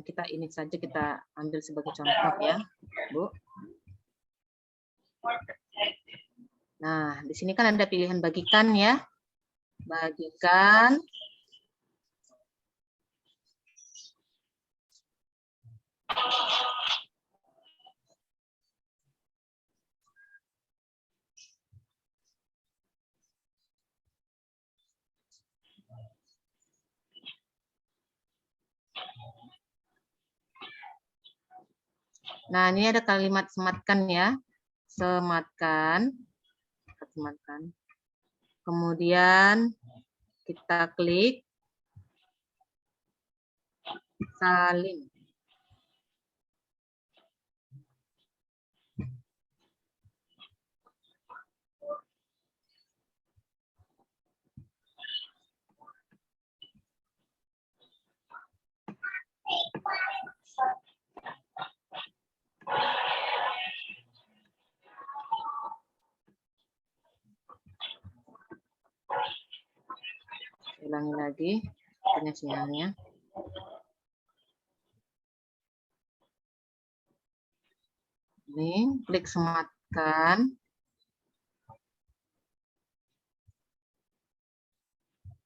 Kita ini saja kita ambil sebagai contoh ya, Bu. Nah, di sini kan ada pilihan bagikan ya. Bagikan. Nah, ini ada kalimat sematkan ya. Sematkan. Sematkan. Kemudian kita klik salin. Ulangi lagi sinyalnya. Nih, klik sematkan.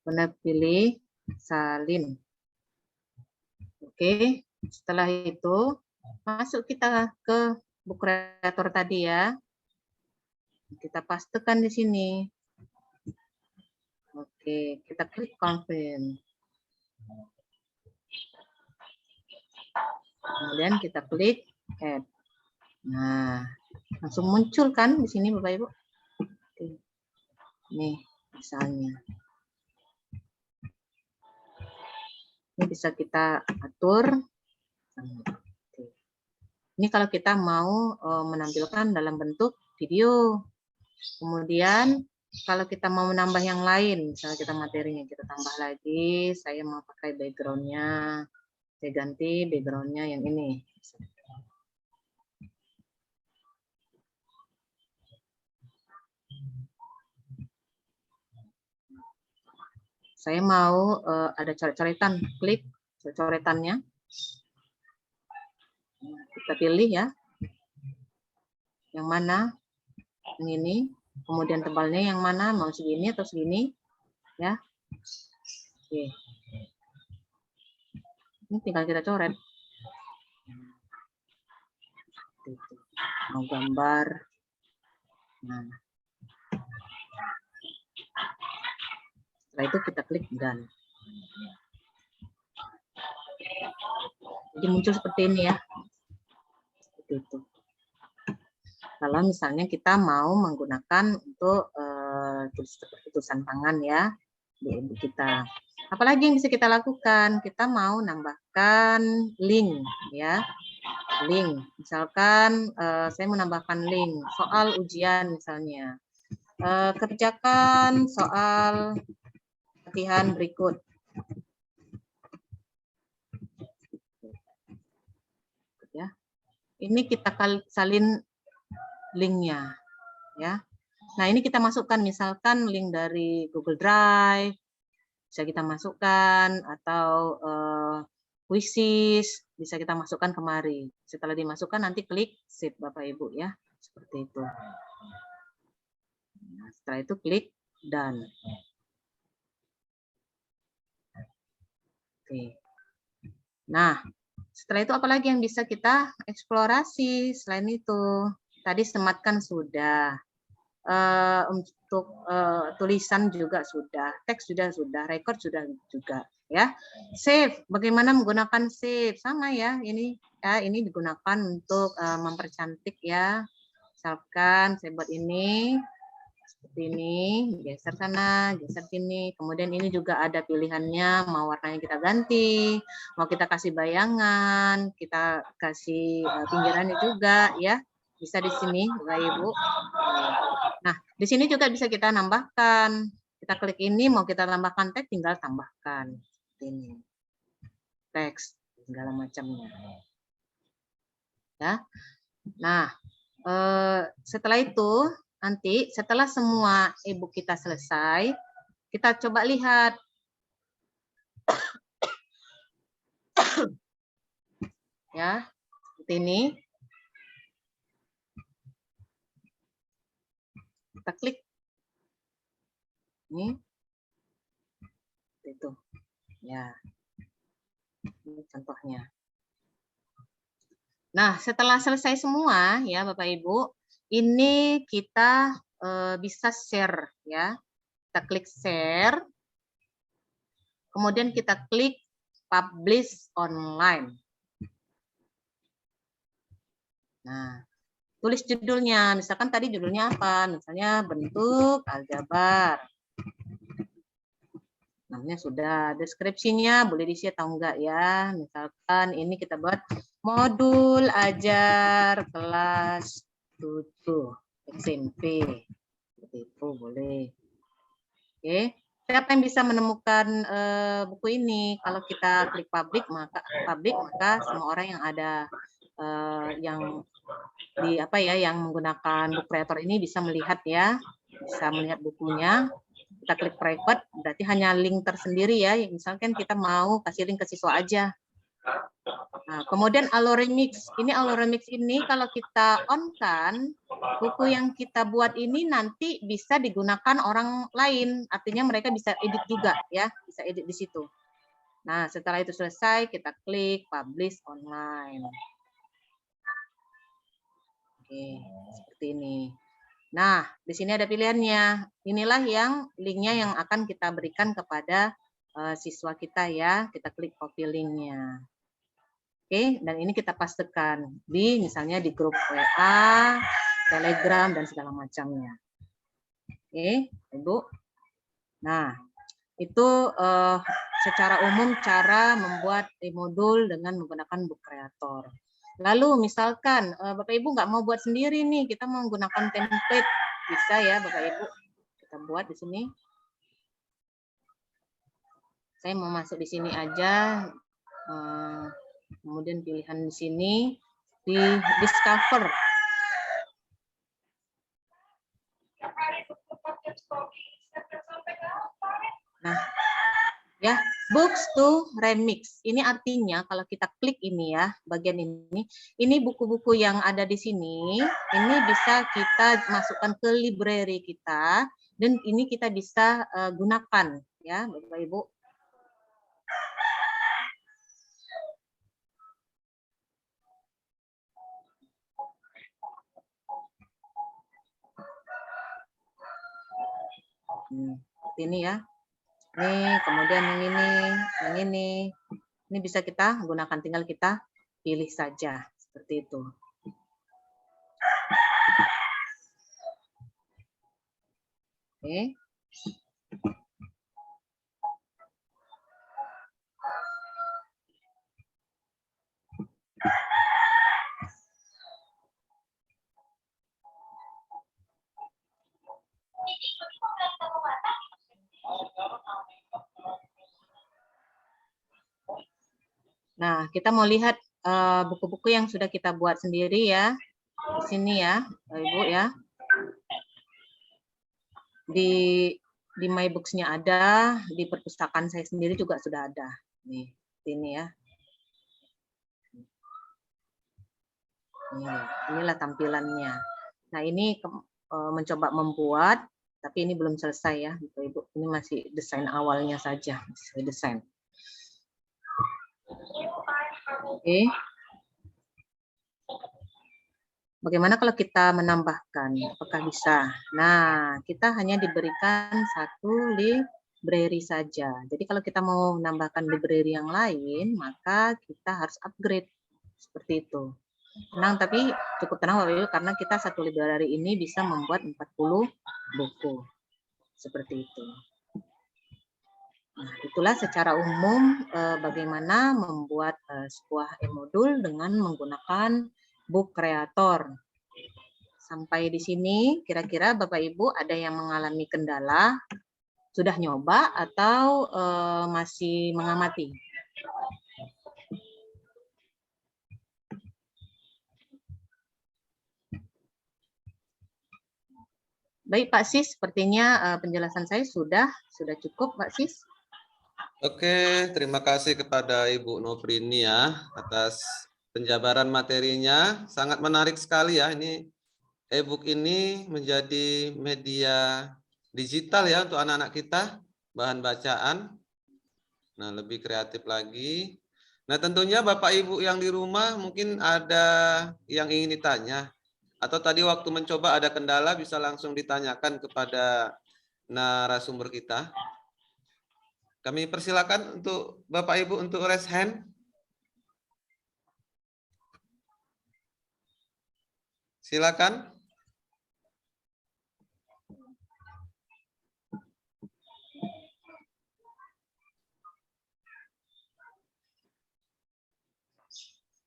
Kemudian pilih salin. Oke, setelah itu masuk kita ke book creator tadi ya. Kita pastekan di sini. Oke, kita klik confirm. Kemudian kita klik add. Nah, langsung muncul kan di sini Bapak Ibu. Oke. Nih, misalnya. Ini bisa kita atur. Oke. Ini kalau kita mau menampilkan dalam bentuk video. Kemudian kalau kita mau menambah yang lain, misalnya kita materinya kita tambah lagi, saya mau pakai background-nya, saya ganti background-nya yang ini. Saya mau ada coret-coretan, klik coretannya. Kita pilih ya. Yang mana? Yang ini. Kemudian tebalnya yang mana? Mau segini atau segini? Ya. Oke. Ini tinggal kita coret. Mau gambar. Nah. Setelah itu kita klik done. Jadi muncul seperti ini ya. Seperti itu. Kalau misalnya kita mau menggunakan untuk tulisan tangan ya di e-book kita. Apalagi yang bisa kita lakukan? Kita mau nambahkan link ya. Link. Misalkan saya menambahkan link soal ujian misalnya. Kerjakan soal latihan berikut. Ya. Ini kita salin linknya, ya. Nah ini kita masukkan misalkan link dari Google Drive, bisa kita masukkan atau Quizzes bisa kita masukkan kemari. Setelah dimasukkan nanti klik save Bapak Ibu ya, seperti itu. Nah, setelah itu klik done. Oke. Nah, setelah itu apalagi yang bisa kita eksplorasi selain itu? Tadi sematkan sudah. Untuk tulisan juga sudah, teks sudah, record sudah juga ya. Save, bagaimana menggunakan save? Sama ya, ini ya ini digunakan untuk mempercantik ya. Misalkan saya buat ini seperti ini, geser sana, geser sini. Kemudian ini juga ada pilihannya, mau warnanya kita ganti, mau kita kasih bayangan, kita kasih pinggirannya juga ya. Bisa di sini, Bapak Ibu. Nah, di sini juga bisa kita nambahkan. Kita klik ini, mau kita tambahkan teks, tinggal tambahkan. Ini teks, segala macamnya. Ya. Nah, setelah itu, nanti setelah semua e-book kita selesai, kita coba lihat. Ya, seperti ini. Kita klik ini itu ya, ini contohnya. Nah setelah selesai semua ya Bapak Ibu, ini kita bisa share ya. Kita klik share, kemudian kita klik publish online. Nah, tulis judulnya, misalkan tadi judulnya apa? Misalnya bentuk aljabar. Namanya sudah, deskripsinya boleh diisi atau enggak ya. Misalkan ini kita buat modul ajar kelas 7 SMP. Seperti itu boleh. Oke, siapa yang bisa menemukan buku ini? Kalau kita klik publik maka semua orang yang ada yang di apa ya yang menggunakan book creator ini bisa melihat ya, bisa melihat bukunya. Kita klik private berarti hanya link tersendiri ya. Misalkan kita mau kasih link ke siswa aja, Nah, kemudian Aloremix. Ini Aloremix ini kalau kita on kan, buku yang kita buat ini nanti bisa digunakan orang lain. Artinya mereka bisa edit juga ya, bisa edit di situ. Nah, setelah itu selesai, kita klik publish online. Oke, seperti ini. Nah, di sini ada pilihannya. Inilah yang linknya yang akan kita berikan kepada siswa kita ya. Kita klik copy linknya. Oke, dan ini kita pastekan di misalnya di grup WA, Telegram, dan segala macamnya. Oke, Ibu. Nah, itu secara umum cara membuat e-modul dengan menggunakan Book Creator. Lalu misalkan Bapak Ibu nggak mau buat sendiri nih, kita mau menggunakan template, bisa ya Bapak Ibu. Kita buat di sini. Saya mau masuk di sini aja. Kemudian pilihan di sini di discover. Nah, ya, books to remix. Ini artinya kalau kita klik ini ya, bagian ini buku-buku yang ada di sini, ini bisa kita masukkan ke library kita dan ini kita bisa gunakan ya, Bapak Ibu. Seperti ini ya. Ini kemudian yang ini bisa kita gunakan, tinggal kita pilih saja seperti itu. Oke. Nah, kita mau lihat buku-buku yang sudah kita buat sendiri ya. Di sini ya, Ibu ya. Di My Books-nya ada, di perpustakaan saya sendiri juga sudah ada. Nih, ini ya. Inilah tampilannya. Nah, ini mencoba membuat, tapi ini belum selesai ya, Ibu. Ini masih desain awalnya saja, masih desain. Oke. Bagaimana kalau kita menambahkan? Apakah bisa? Nah, kita hanya diberikan satu library saja. Jadi kalau kita mau menambahkan library yang lain, maka kita harus upgrade. Seperti itu. Tenang, tapi cukup tenang Bapak Ibu, karena kita satu library ini bisa membuat 40 buku. Seperti itu. Nah, itulah secara umum bagaimana membuat sebuah e-modul dengan menggunakan Book Creator. Sampai di sini, kira-kira Bapak Ibu ada yang mengalami kendala, sudah nyoba atau masih mengamati? Baik Pak Sis, sepertinya penjelasan saya sudah cukup Pak Sis. Oke, terima kasih kepada Ibu Nofrini ya atas penjabaran materinya. Sangat menarik sekali ya, ini e-book ini menjadi media digital ya untuk anak-anak kita, bahan bacaan. Nah, lebih kreatif lagi. Nah, tentunya Bapak Ibu yang di rumah mungkin ada yang ingin ditanya. Atau tadi waktu mencoba ada kendala bisa langsung ditanyakan kepada narasumber kita. Kami persilakan untuk Bapak Ibu untuk raise hand. Silakan.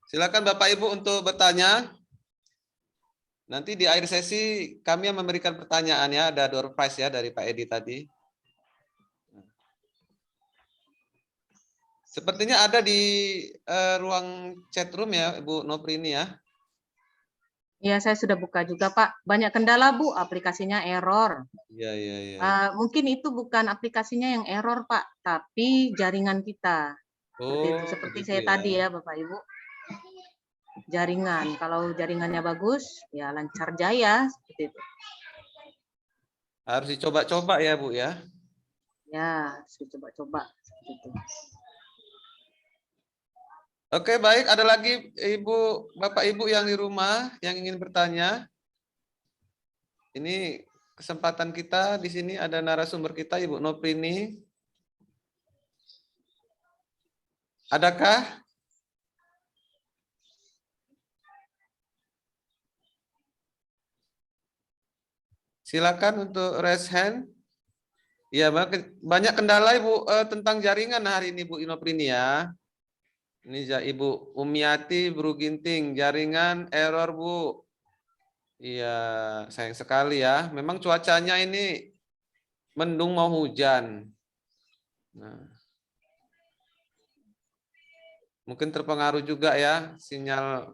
Silakan Bapak Ibu untuk bertanya. Nanti di akhir sesi kami yang memberikan pertanyaan ya, ada door prize ya dari Pak Edi tadi. Sepertinya ada di ruang chat room ya, Ibu Nofrini ya. Ya, saya sudah buka juga Pak. Banyak kendala Bu, aplikasinya error. Iya. Mungkin itu bukan aplikasinya yang error Pak, tapi jaringan kita. Seperti gitu saya ya. tadi ya Bapak Ibu. Jaringan, kalau jaringannya bagus, ya lancar jaya seperti itu. Harus dicoba-coba ya Bu ya. Ya, coba-coba seperti itu. Oke, baik. Ada lagi Ibu, Bapak Ibu yang di rumah yang ingin bertanya? Ini kesempatan kita di sini ada narasumber kita Ibu Noprini. Adakah? Silakan untuk raise hand. Ya, banyak kendala Ibu tentang jaringan hari ini Bu Noprini ya. Ini Ibu Umiati Bru Ginting, jaringan error Bu. Iya, sayang sekali ya. Memang cuacanya ini mendung mau hujan. Nah, mungkin terpengaruh juga ya sinyal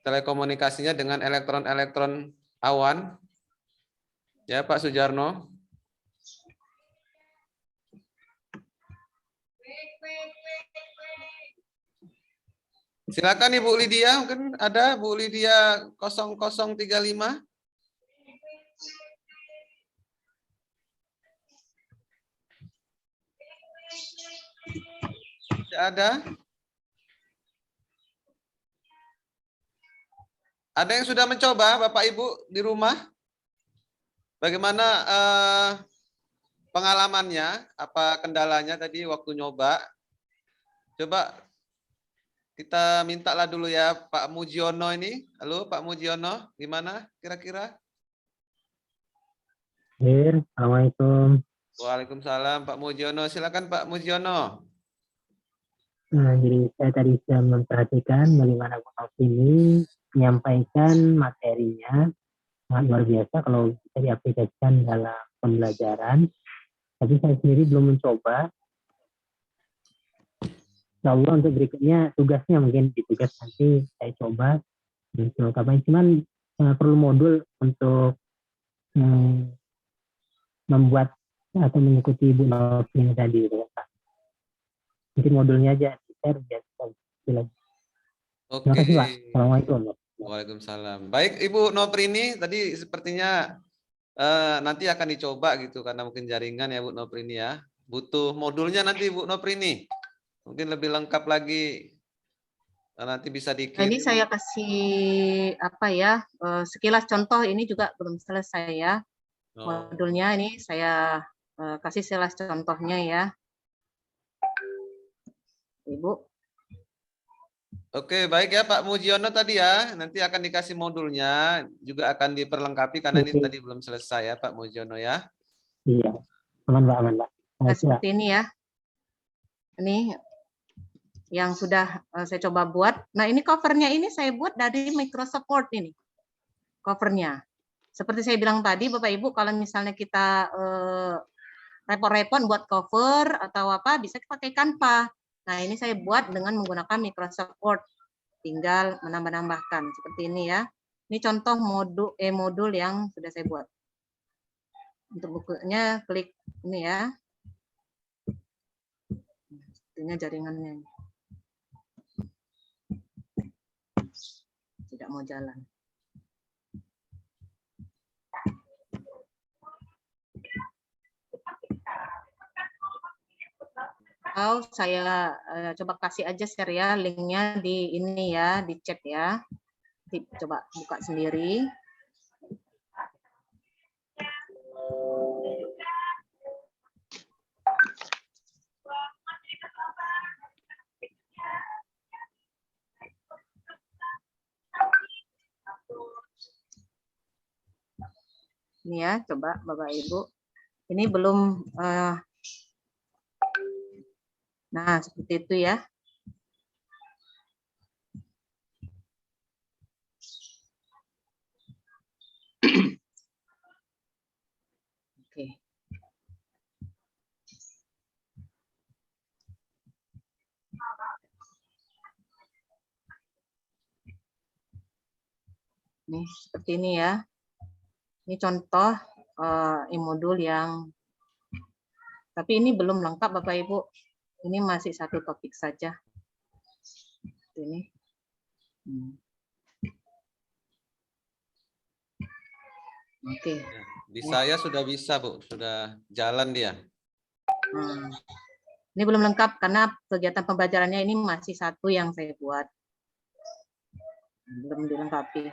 telekomunikasinya dengan elektron-elektron awan. Ya, Pak Sujarno. Silakan Ibu Lydia, mungkin ada Bu Lydia 0035. Tidak ada? Ada yang sudah mencoba Bapak Ibu di rumah? Bagaimana pengalamannya? Apa kendalanya tadi waktu nyoba? Coba kita mintalah dulu ya Pak Mujiono ini. Halo Pak Mujiono, gimana kira-kira? Assalamualaikum. Waalaikumsalam Pak Mujiono. Silakan Pak Mujiono. Nah, jadi saya tadi sudah memperhatikan bagaimana Bapak ini menyampaikan materinya sangat luar biasa kalau bisa diaplikasikan dalam pembelajaran. Tapi saya sendiri belum mencoba. Insya Allah untuk berikutnya tugasnya mungkin di tugas nanti saya coba untuk apa? Cuman perlu modul untuk membuat atau mengikuti Bu Novi yang tadi, Pak. Mungkin modulnya aja share biasa. Oke. Terima kasih Pak. Assalamualaikum. Waalaikumsalam. Baik Ibu Noprini, tadi sepertinya nanti akan dicoba gitu karena mungkin jaringan ya Bu Noprini ya. Butuh modulnya nanti Bu Noprini. Mungkin lebih lengkap lagi. Nanti bisa Nah, dikirim. ini saya kasih apa ya, sekilas contoh, ini juga belum selesai ya. Modulnya ini saya kasih sekilas contohnya ya. Ibu. Oke, baik ya Pak Mujiono tadi ya. Nanti akan dikasih modulnya, juga akan diperlengkapi karena ini tadi belum selesai ya Pak Mujiono ya. Iya, aman Pak, aman Pak. Nah, seperti ini ya. Ini yang sudah saya coba buat. Nah, ini covernya ini saya buat dari Microsoft Word ini. Covernya. Seperti saya bilang tadi, Bapak Ibu, kalau misalnya kita repot-repot buat cover atau apa, bisa pakai Canva. Nah, ini saya buat dengan menggunakan Microsoft Word. Tinggal menambah-nambahkan seperti ini ya. Ini contoh modul yang sudah saya buat. Untuk bukunya klik ini ya. Sepertinya jaringannya tidak mau jalan. Atau saya coba kasih aja share ya, linknya di ini ya, di chat ya. Coba buka sendiri. Ini ya, coba Bapak Ibu. Ini belum nah, seperti itu ya. Oke. Nih, seperti ini ya. Ini contoh modul yang, tapi ini belum lengkap Bapak Ibu. Ini masih satu topik saja. Ini. Oke. Di saya sudah bisa, Bu. Sudah jalan dia. Ini belum lengkap karena kegiatan pembelajarannya ini masih satu yang saya buat. Belum dilengkapi.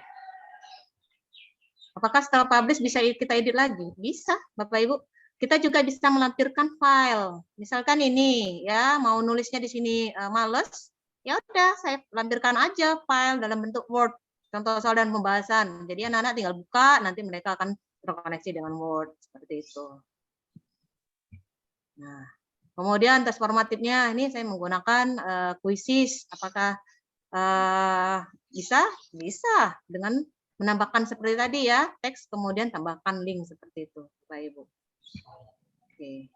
Apakah setelah publish bisa kita edit lagi? Bisa, Bapak Ibu. Kita juga bisa melampirkan file. Misalkan ini ya, mau nulisnya di sini males, ya udah saya lampirkan aja file dalam bentuk Word. Contoh soal dan pembahasan. Jadi anak-anak tinggal buka, nanti mereka akan terkoneksi dengan Word seperti itu. Nah, kemudian tes formatifnya ini saya menggunakan Quizzes. Apakah bisa? Bisa dengan menambahkan seperti tadi ya, teks kemudian tambahkan link seperti itu, Bapak Ibu. Oke.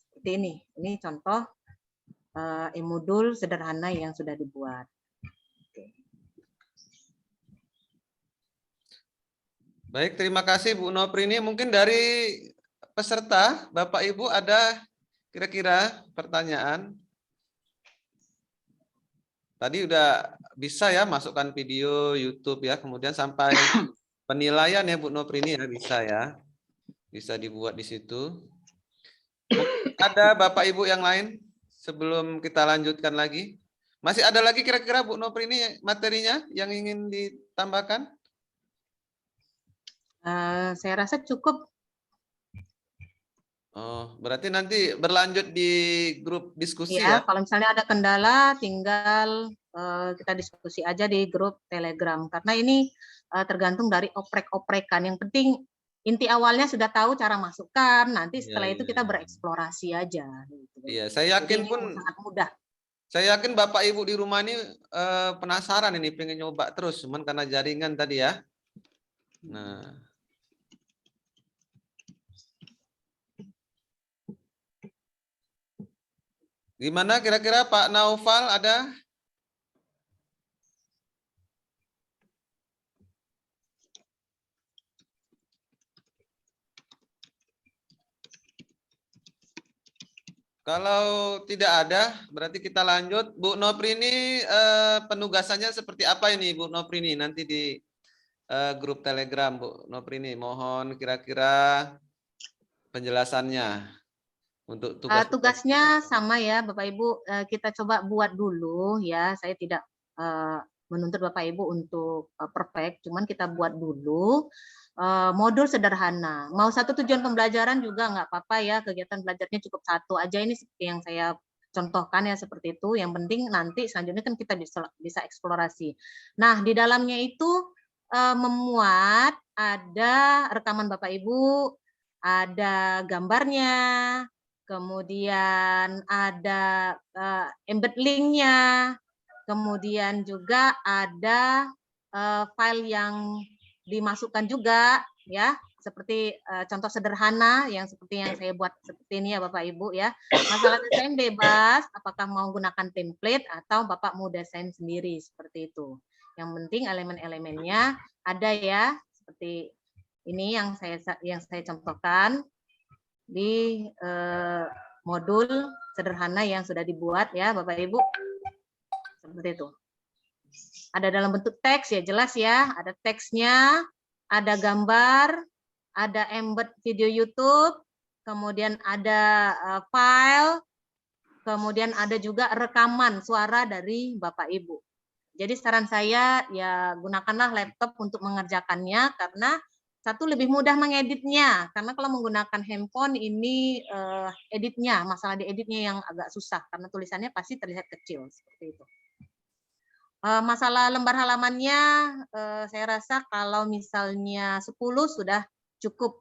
Seperti ini. Ini contoh e-modul sederhana yang sudah dibuat. Baik, terima kasih Bu Noprini. Mungkin dari peserta, Bapak Ibu ada kira-kira pertanyaan? Tadi udah bisa ya masukkan video YouTube ya, kemudian sampai penilaian ya Bu Noprini ya, bisa ya. Bisa dibuat di situ. Ada Bapak Ibu yang lain sebelum kita lanjutkan lagi? Masih ada lagi kira-kira Bu Noprini materinya yang ingin ditambahkan? Saya rasa cukup. Oh, berarti nanti berlanjut di grup diskusi Ya, ya? kalau misalnya ada kendala, tinggal kita diskusi aja di grup Telegram. Karena ini tergantung dari oprek-oprekan. Yang penting inti awalnya sudah tahu cara masukkan. Nanti setelah itu kita bereksplorasi aja. Iya, saya yakin Jadi pun sangat mudah. Saya yakin Bapak Ibu di rumah ini penasaran ini, pengen nyoba terus, cuman karena jaringan tadi ya. Nah. Gimana kira-kira Pak Naufal ada? Kalau tidak ada, berarti kita lanjut. Bu Noprini, penugasannya seperti apa ini Bu Noprini? Nanti di grup Telegram Bu Noprini. Mohon kira-kira penjelasannya. Untuk tugasnya sama ya Bapak Ibu, kita coba buat dulu ya. Saya tidak menuntut Bapak Ibu untuk perfect, cuman kita buat dulu modul sederhana. Mau satu tujuan pembelajaran juga nggak apa-apa ya, kegiatan belajarnya cukup satu aja. Ini seperti yang saya contohkan ya, seperti itu. Yang penting nanti selanjutnya kan kita bisa eksplorasi. Nah, di dalamnya itu memuat ada rekaman Bapak Ibu, ada gambarnya, kemudian ada embed link-nya, kemudian juga ada file yang dimasukkan juga ya, seperti contoh sederhana yang seperti yang saya buat seperti ini ya Bapak Ibu ya. Masalah desain bebas, apakah mau gunakan template atau Bapak mau desain sendiri seperti itu. Yang penting elemen-elemennya ada ya, seperti ini yang saya contohkan di modul sederhana yang sudah dibuat ya Bapak Ibu, seperti itu. Ada dalam bentuk teks ya, jelas ya, ada teksnya, ada gambar, ada embed video YouTube, kemudian ada file, kemudian ada juga rekaman suara dari Bapak Ibu. Jadi saran saya ya gunakanlah laptop untuk mengerjakannya, karena satu lebih mudah mengeditnya, karena kalau menggunakan handphone ini editnya, masalah di editnya yang agak susah, karena tulisannya pasti terlihat kecil, seperti itu. Masalah lembar halamannya, saya rasa kalau misalnya 10 sudah cukup.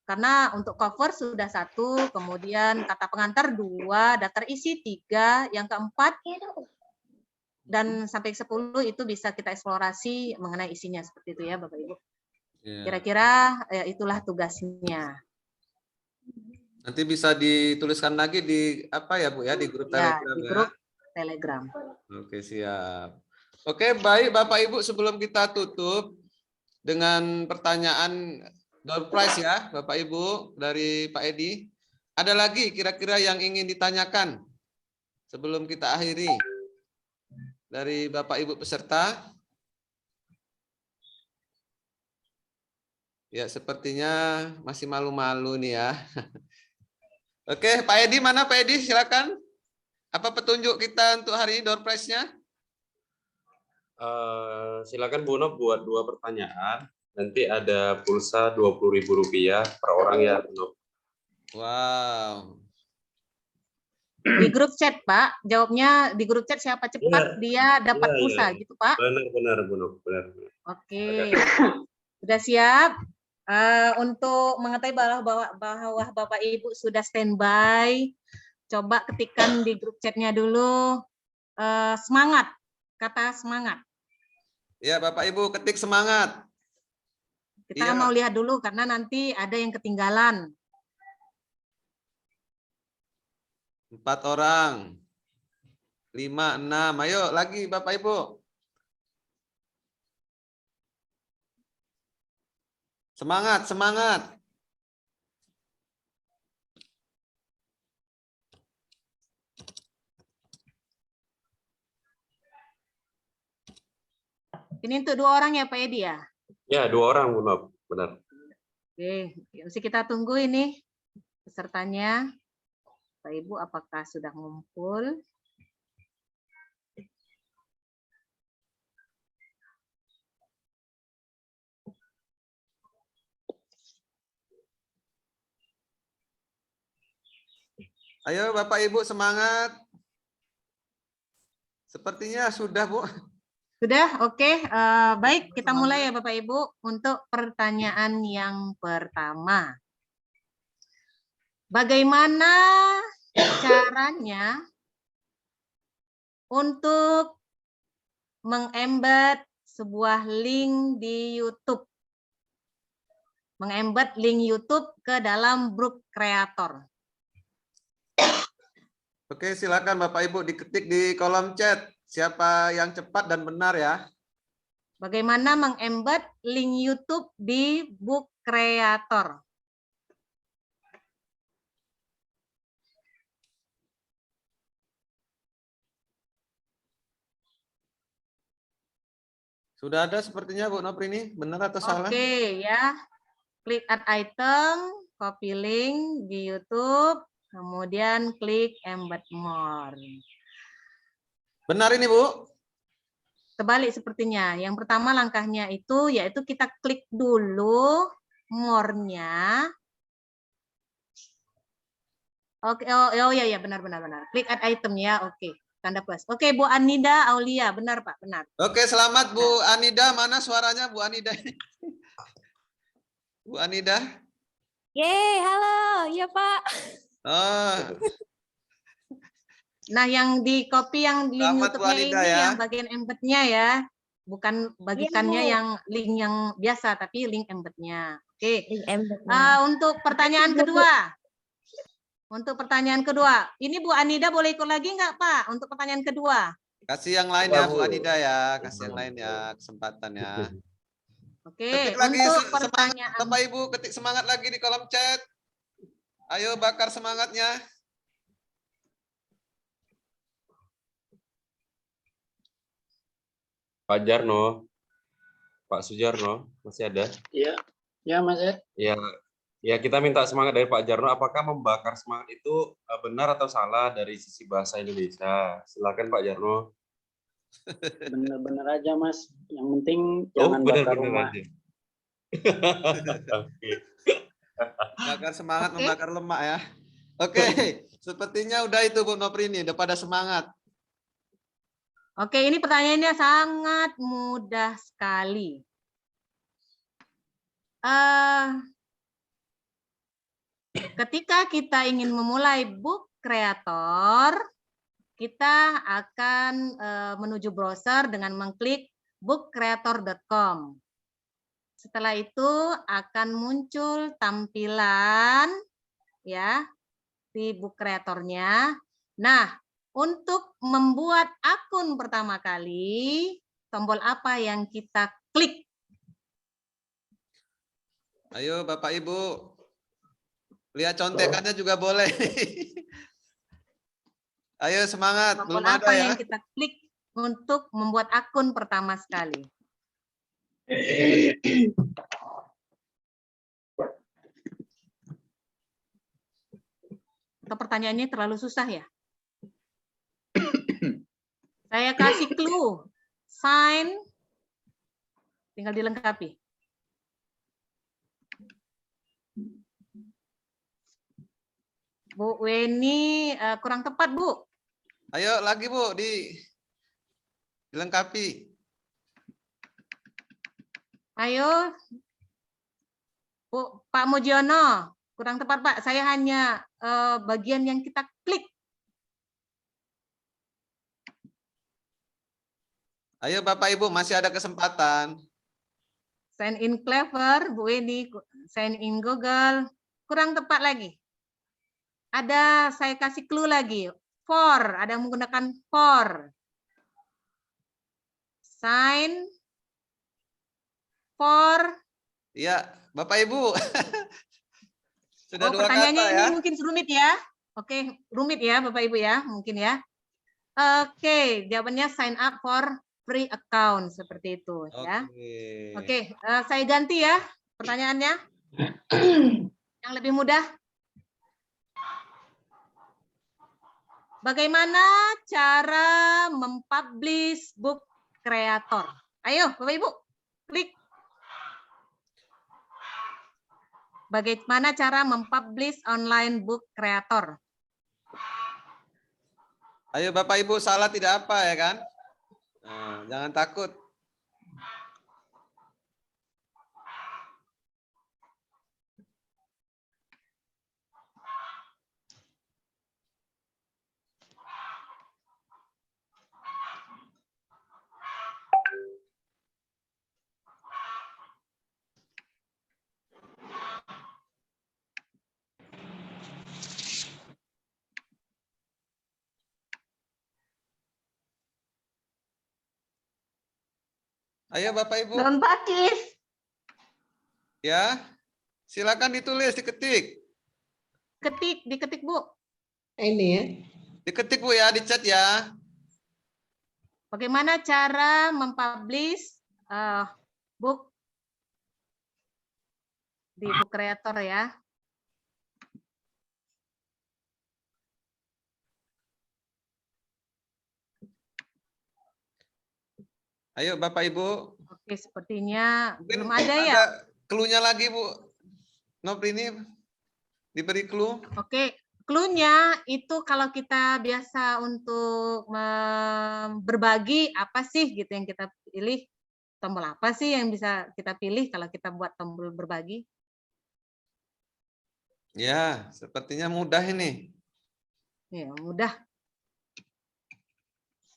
Karena untuk cover sudah 1, kemudian kata pengantar 2, daftar isi 3, yang keempat, dan sampai 10 itu bisa kita eksplorasi mengenai isinya, seperti itu ya Bapak Ibu. Kira-kira itulah tugasnya. Nanti bisa dituliskan lagi di apa ya Bu ya, di grup Telegram di grup Telegram. Oke, siap. Oke, baik Bapak Ibu, sebelum kita tutup dengan pertanyaan door prize ya Bapak Ibu dari Pak Edi. Ada lagi kira-kira yang ingin ditanyakan sebelum kita akhiri dari Bapak Ibu peserta? Ya, sepertinya masih malu-malu nih ya. Oke, Pak Edi, mana Pak Edi? Silakan. Apa petunjuk kita untuk hari ini, door prize-nya? Silakan Bu Nop buat 2 pertanyaan. Nanti ada pulsa Rp20.000 per orang ya, Bu Nop. Wow. Di grup chat, Pak. Jawabnya di grup chat siapa cepat dia dapat Iya, pulsa iya. gitu, Pak. Benar, Bu Nop. Benar. Oke. Sudah siap? Untuk mengetahui bahwa Bapak Ibu sudah standby, coba ketikkan di grup chatnya dulu semangat, kata semangat. Ya, Bapak Ibu ketik semangat. Kita Iya. mau lihat dulu karena nanti ada yang ketinggalan. 4 orang. 5, 6. Ayo lagi Bapak Ibu. Semangat, semangat. Ini untuk 2 orang ya Pak Edi ya? Ya, 2 orang, Bu Nop. Benar. Oke, mesti kita tunggu ini pesertanya. Bapak Ibu apakah sudah ngumpul? Ayo Bapak Ibu semangat. Sepertinya sudah, Bu. Sudah, oke. Baik, kita mulai ya Bapak Ibu untuk pertanyaan yang pertama. Bagaimana caranya untuk mengembed sebuah link di YouTube? Mengembed link YouTube ke dalam Book Creator. Oke, silakan Bapak Ibu diketik di kolom chat. Siapa yang cepat dan benar ya. Bagaimana mengembed link YouTube di Book Creator? Sudah ada sepertinya Bu Noprini, benar atau salah? Oke ya. Klik add item, copy link di YouTube, kemudian klik embed more. Benar ini Bu? Kebalik sepertinya. Yang pertama langkahnya itu yaitu kita klik dulu more-nya. Oke, oh ya benar. Klik add item ya, oke. Tanda plus. Oke, Bu Anida Aulia, benar Pak, benar. Oke, selamat Bu Anida. Mana suaranya Bu Anida? Bu Anida? Yeay, halo. Ya, Pak. Oh, Nah, yang di copy yang link selamat Bu YouTube-nya Anida ini ya. yang bagian embed-nya ya. Bukan bagikannya Iya. yang link yang biasa, tapi link embed-nya. Oke. Link embed-nya. Untuk pertanyaan kedua. Untuk pertanyaan kedua. Ini Bu Anida boleh ikut lagi nggak, Pak? Untuk pertanyaan kedua. Kasih yang lain ya Bu Anida ya. Kasih yang lain ya, kesempatan ya. Oke, Ketik lagi untuk semangat pertanyaan. Bapak Ibu, ketik semangat lagi di kolom chat. Ayo bakar semangatnya. Pak Jarno, Pak Sujarno, masih ada? Iya, ya Mas Ed. Ya, kita minta semangat dari Pak Jarno. Apakah membakar semangat itu benar atau salah dari sisi bahasa Indonesia? Silakan Pak Jarno. Bener-bener aja Mas. Yang penting jangan bakar rumah. aja. Oke. Bakar semangat, Oke. membakar lemak ya. Oke, sepertinya udah itu Bu Noprini, udah pada semangat. Oke, ini pertanyaannya sangat mudah sekali. Ketika kita ingin memulai Book Creator, kita akan menuju browser dengan mengklik bookcreator.com. Setelah itu akan muncul tampilan ya di Book Creator-nya. Nah, untuk membuat akun pertama kali, tombol apa yang kita klik? Ayo Bapak Ibu. Lihat contekannya juga boleh. Ayo semangat, Tombol belum ada apa ya. yang kita klik untuk membuat akun pertama sekali? Atau pertanyaannya terlalu susah ya? Saya kasih clue. Sign. Tinggal dilengkapi. Bu Weni kurang tepat, Bu. Ayo lagi Bu, dilengkapi. Ayo. Bu, Pak Mujiono. Kurang tepat, Pak. Saya hanya bagian yang kita klik. Ayo Bapak Ibu, masih ada kesempatan. Sign in Clever, Bu Weni. Sign in Google. Kurang tepat lagi. Ada, saya kasih clue lagi. For, ada yang menggunakan for. Sign for. Iya, Bapak Ibu. Sudah Oh, dua pertanyaannya kata ini ya. mungkin rumit ya. Oke, rumit ya Bapak Ibu ya, mungkin ya. Oke, jawabannya sign up for free account seperti itu ya. Oke, saya ganti ya pertanyaannya. Yang lebih mudah. Bagaimana cara mempublish book creator? Ayo Bapak Ibu, klik. Bagaimana cara mempublish online book creator? Ayo Bapak Ibu, salah tidak apa ya kan? Nah, jangan takut. Ayo Bapak Ibu. Belum praktis. Ya, silakan ditulis, diketik. Diketik Bu. Ini ya. Diketik Bu ya, di chat ya. Bagaimana cara mempublish book di book creator ya? Ayo Bapak Ibu. Oke, sepertinya Mungkin belum ada ya. clue-nya lagi Bu. Nopri ini diberi clue. Oke, clue-nya itu kalau kita biasa untuk berbagi apa sih gitu yang kita pilih, tombol apa sih yang bisa kita pilih kalau kita buat tombol berbagi? Ya, sepertinya mudah ini. Ya, mudah.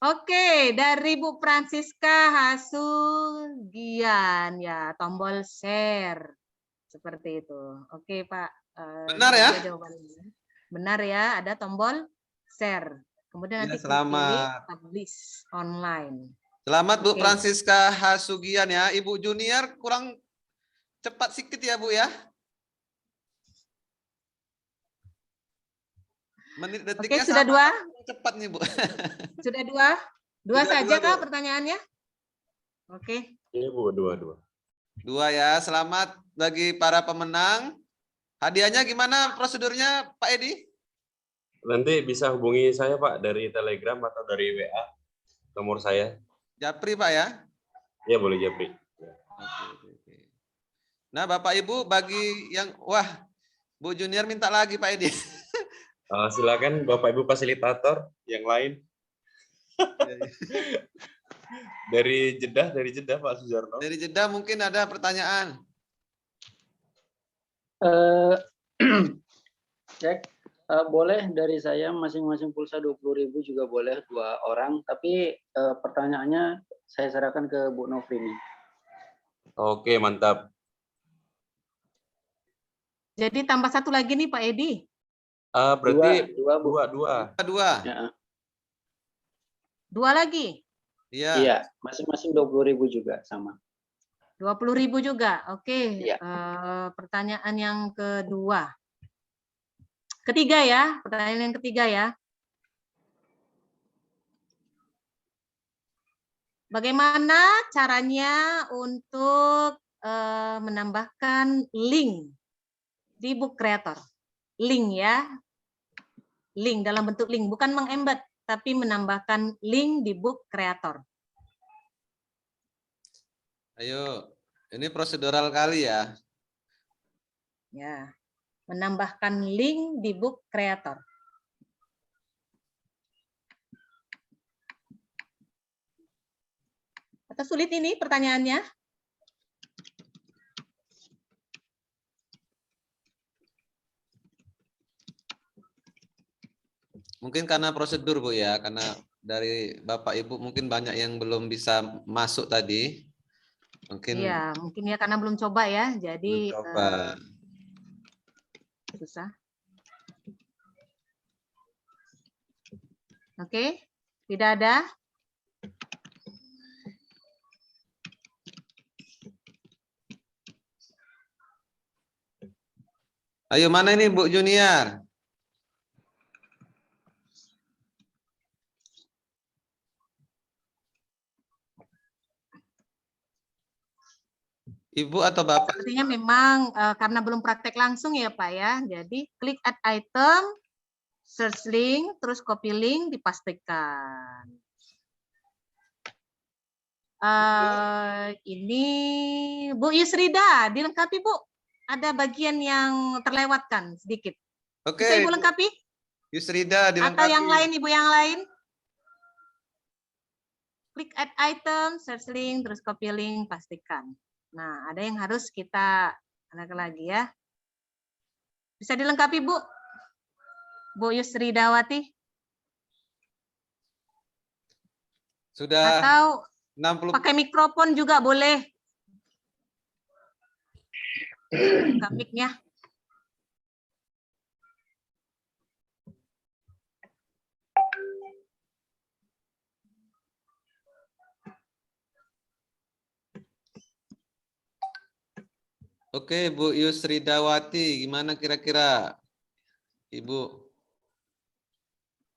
Oke, dari Bu Francisca Hasugian ya, tombol share. Seperti itu. Oke, Pak. Benar ya? Jawabannya. Benar ya, ada tombol share. Kemudian Ya, nanti selamat. pilih publish online. Selamat Bu Oke. Francisca Hasugian ya. Ibu Junior kurang cepat sedikit ya Bu ya. Menit detiknya Oke, sudah dua? Cepat nih Bu. Sudah dua? Dua Sudah saja dua, Kak Bu. pertanyaannya? Oke. Iya Bu, dua. Dua ya. Selamat bagi para pemenang. Hadiahnya gimana prosedurnya Pak Edi? Nanti bisa hubungi saya Pak dari Telegram atau dari WA nomor saya. Japri Pak ya. Iya boleh Japri. Oke. Nah Bapak Ibu bagi yang Bu Junior minta lagi Pak Edi. Silakan Bapak Ibu fasilitator yang lain. Dari Jeddah Pak Sujarno. Dari Jeddah mungkin ada pertanyaan. Cek, boleh dari saya masing-masing pulsa 20.000 juga boleh 2 orang, tapi pertanyaannya saya serahkan ke Bu Nofrini. Oke, mantap. Jadi tambah satu lagi nih Pak Edi. Berarti dua, Bu. Dua. Ya, Dua lagi. Iya. iya, masing-masing 20.000 juga sama. 20.000 juga. Oke. Iya. Pertanyaan yang kedua. Ketiga ya, pertanyaan yang ketiga ya. Bagaimana caranya untuk menambahkan link di book creator? Link ya, link dalam bentuk link, bukan mengembed, tapi menambahkan link di book creator. Ayo, ini prosedural kali ya. Ya, menambahkan link di book creator. Atau sulit ini pertanyaannya? Mungkin karena prosedur Bu ya, karena dari Bapak Ibu mungkin banyak yang belum bisa masuk tadi. Mungkin Iya, mungkin ya karena belum coba ya, jadi belum coba. Susah. Oke, tidak ada. Ayo, mana ini Bu Junior? Ibu atau Bapak? Sepertinya memang karena belum praktek langsung ya Pak ya. Jadi klik add item, search link, terus copy link, dipastikan. Ini Bu Yusrida, dilengkapi Bu. Ada bagian yang terlewatkan sedikit. Oke. Bisa Ibu lengkapi? Yusrida dilengkapi. Atau yang lain Ibu yang lain? Klik add item, search link, terus copy link, pastikan. Nah, ada yang harus kita lagi ya. Bisa dilengkapi Bu? Bu Yusridawati? Sudah. Atau 60. pakai mikrofon juga boleh. Buka mic-nya. Oke, Bu Yusridawati, gimana kira-kira? Ibu.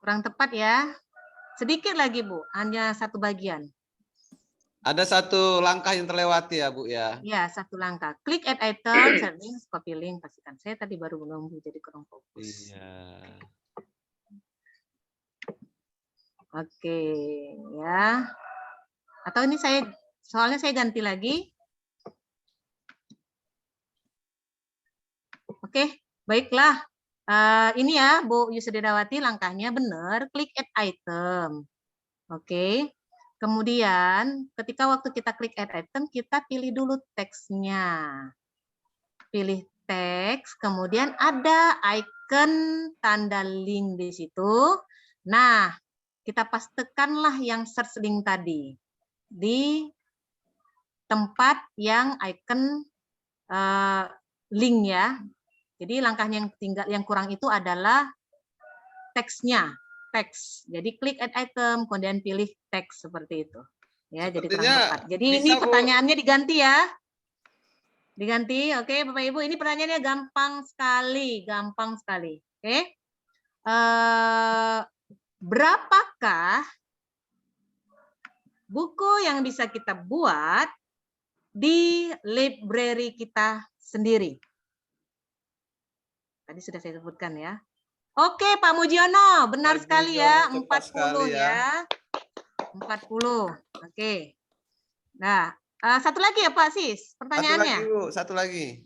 Kurang tepat ya. Sedikit lagi Bu, hanya satu bagian. Ada satu langkah yang terlewati ya Bu ya? Ya, satu langkah. Klik add item, search link, copy link, pastikan. Saya tadi baru menunggu jadi kurang fokus. Iya. Oke, ya. Atau ini soalnya saya ganti lagi. Oke, baiklah. Ini ya Bu Yusridawati, langkahnya benar. Klik add item. Oke. Kemudian ketika waktu kita klik add item, kita pilih dulu teksnya. Pilih teks, kemudian ada icon tanda link di situ. Nah, kita pastikanlah yang search link tadi di tempat yang icon link ya. Jadi langkahnya yang kurang itu adalah teksnya. Teks. Jadi klik add item, kemudian pilih teks seperti itu. Ya, jadi kurang tepat. Jadi ini pertanyaannya diganti ya. Diganti, oke Bapak Ibu. Ini pertanyaannya gampang sekali, gampang sekali. Oke. Berapakah buku yang bisa kita buat di library kita sendiri? Tadi sudah saya sebutkan ya. Oke, Pak Mujiono, benar sekali ya, 40 ya. 40. Oke. Nah, satu lagi ya Pak Sis, pertanyaannya. Satu lagi.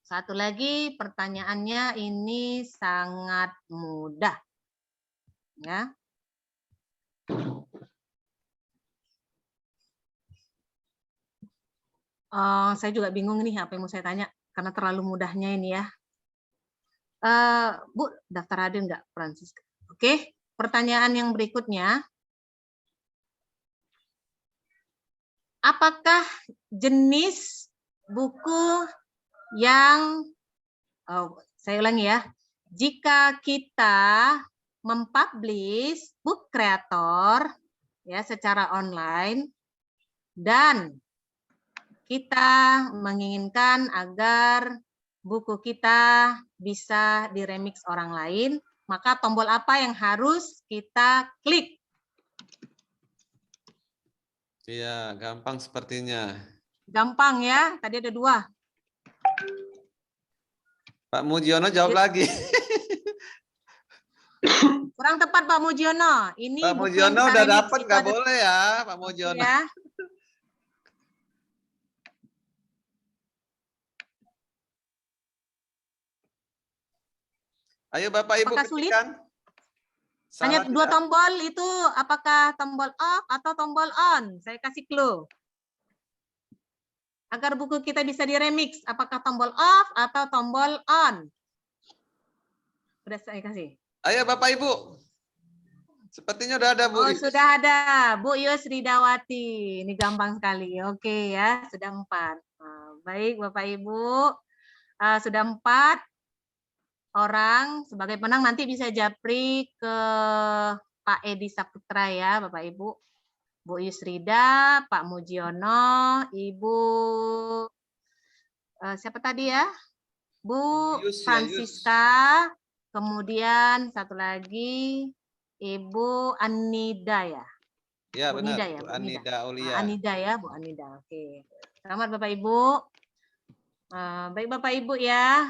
Satu lagi pertanyaannya ini sangat mudah. Ya. Saya juga bingung nih apa yang mau saya tanya karena terlalu mudahnya ini ya. Bu, daftar hadir nggak, Francisca? Oke, pertanyaan yang berikutnya. Apakah jenis buku yang, saya ulangi ya, jika kita mempublish book creator ya secara online dan kita menginginkan agar buku kita bisa diremix orang lain, maka tombol apa yang harus kita klik? Iya, gampang sepertinya. Gampang ya, tadi ada 2. Pak Mujiono jawab lagi. Kurang tepat Pak Mujiono. Ini Pak buku yang Mujiono kita udah remix dapat, itu nggak ada boleh ya, Pak Mujiono. ya. Ayo Bapak Ibu Apakah sulit? ketikkan. Hanya Salah 2 tidak? tombol itu, apakah tombol off atau tombol on? Saya kasih clue. Agar buku kita bisa diremix, apakah tombol off atau tombol on? Sudah saya kasih. Ayo Bapak Ibu. Sepertinya udah ada Bu. Oh, Yus. sudah ada Bu Yus Ridawati. Ini gampang sekali. Oke ya, sudah 4. Baik Bapak Ibu, sudah 4 orang. Sebagai penang nanti bisa japri ke Pak Edi Saputra ya Bapak Ibu. Bu Yusrida, Pak Mujiono, Ibu siapa tadi ya? Bu Yus, ya, Yus. Francisca, kemudian satu lagi Ibu Anida ya. Ya Bu benar, Nida ya, Bu Bu Nida. Anida Aulia. Anida ya, Bu Anida. Oke. Selamat Bapak Ibu. Baik Bapak Ibu ya,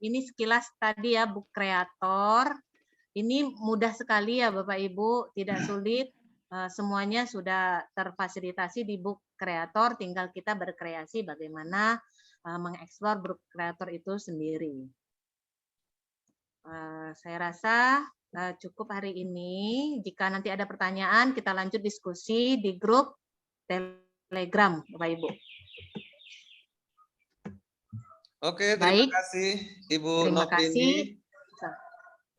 ini sekilas tadi ya Book Creator. Ini mudah sekali ya Bapak Ibu, tidak sulit. Semuanya sudah terfasilitasi di Book Creator, tinggal kita berkreasi bagaimana mengeksplor Book Creator itu sendiri. Saya rasa cukup hari ini. Jika nanti ada pertanyaan, kita lanjut diskusi di grup Telegram, Bapak Ibu. Oke, terima Baik. kasih Ibu Terima Noprini kasih.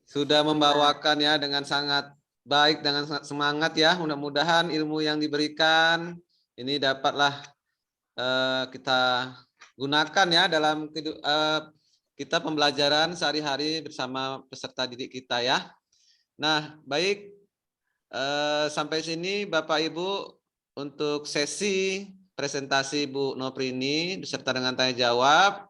sudah membawakan ya dengan sangat baik, dengan sangat semangat ya. Mudah-mudahan ilmu yang diberikan ini dapatlah kita gunakan ya dalam kita pembelajaran sehari-hari bersama peserta didik kita ya. Nah, baik, sampai sini Bapak Ibu untuk sesi presentasi Bu Noprini beserta dengan tanya jawab.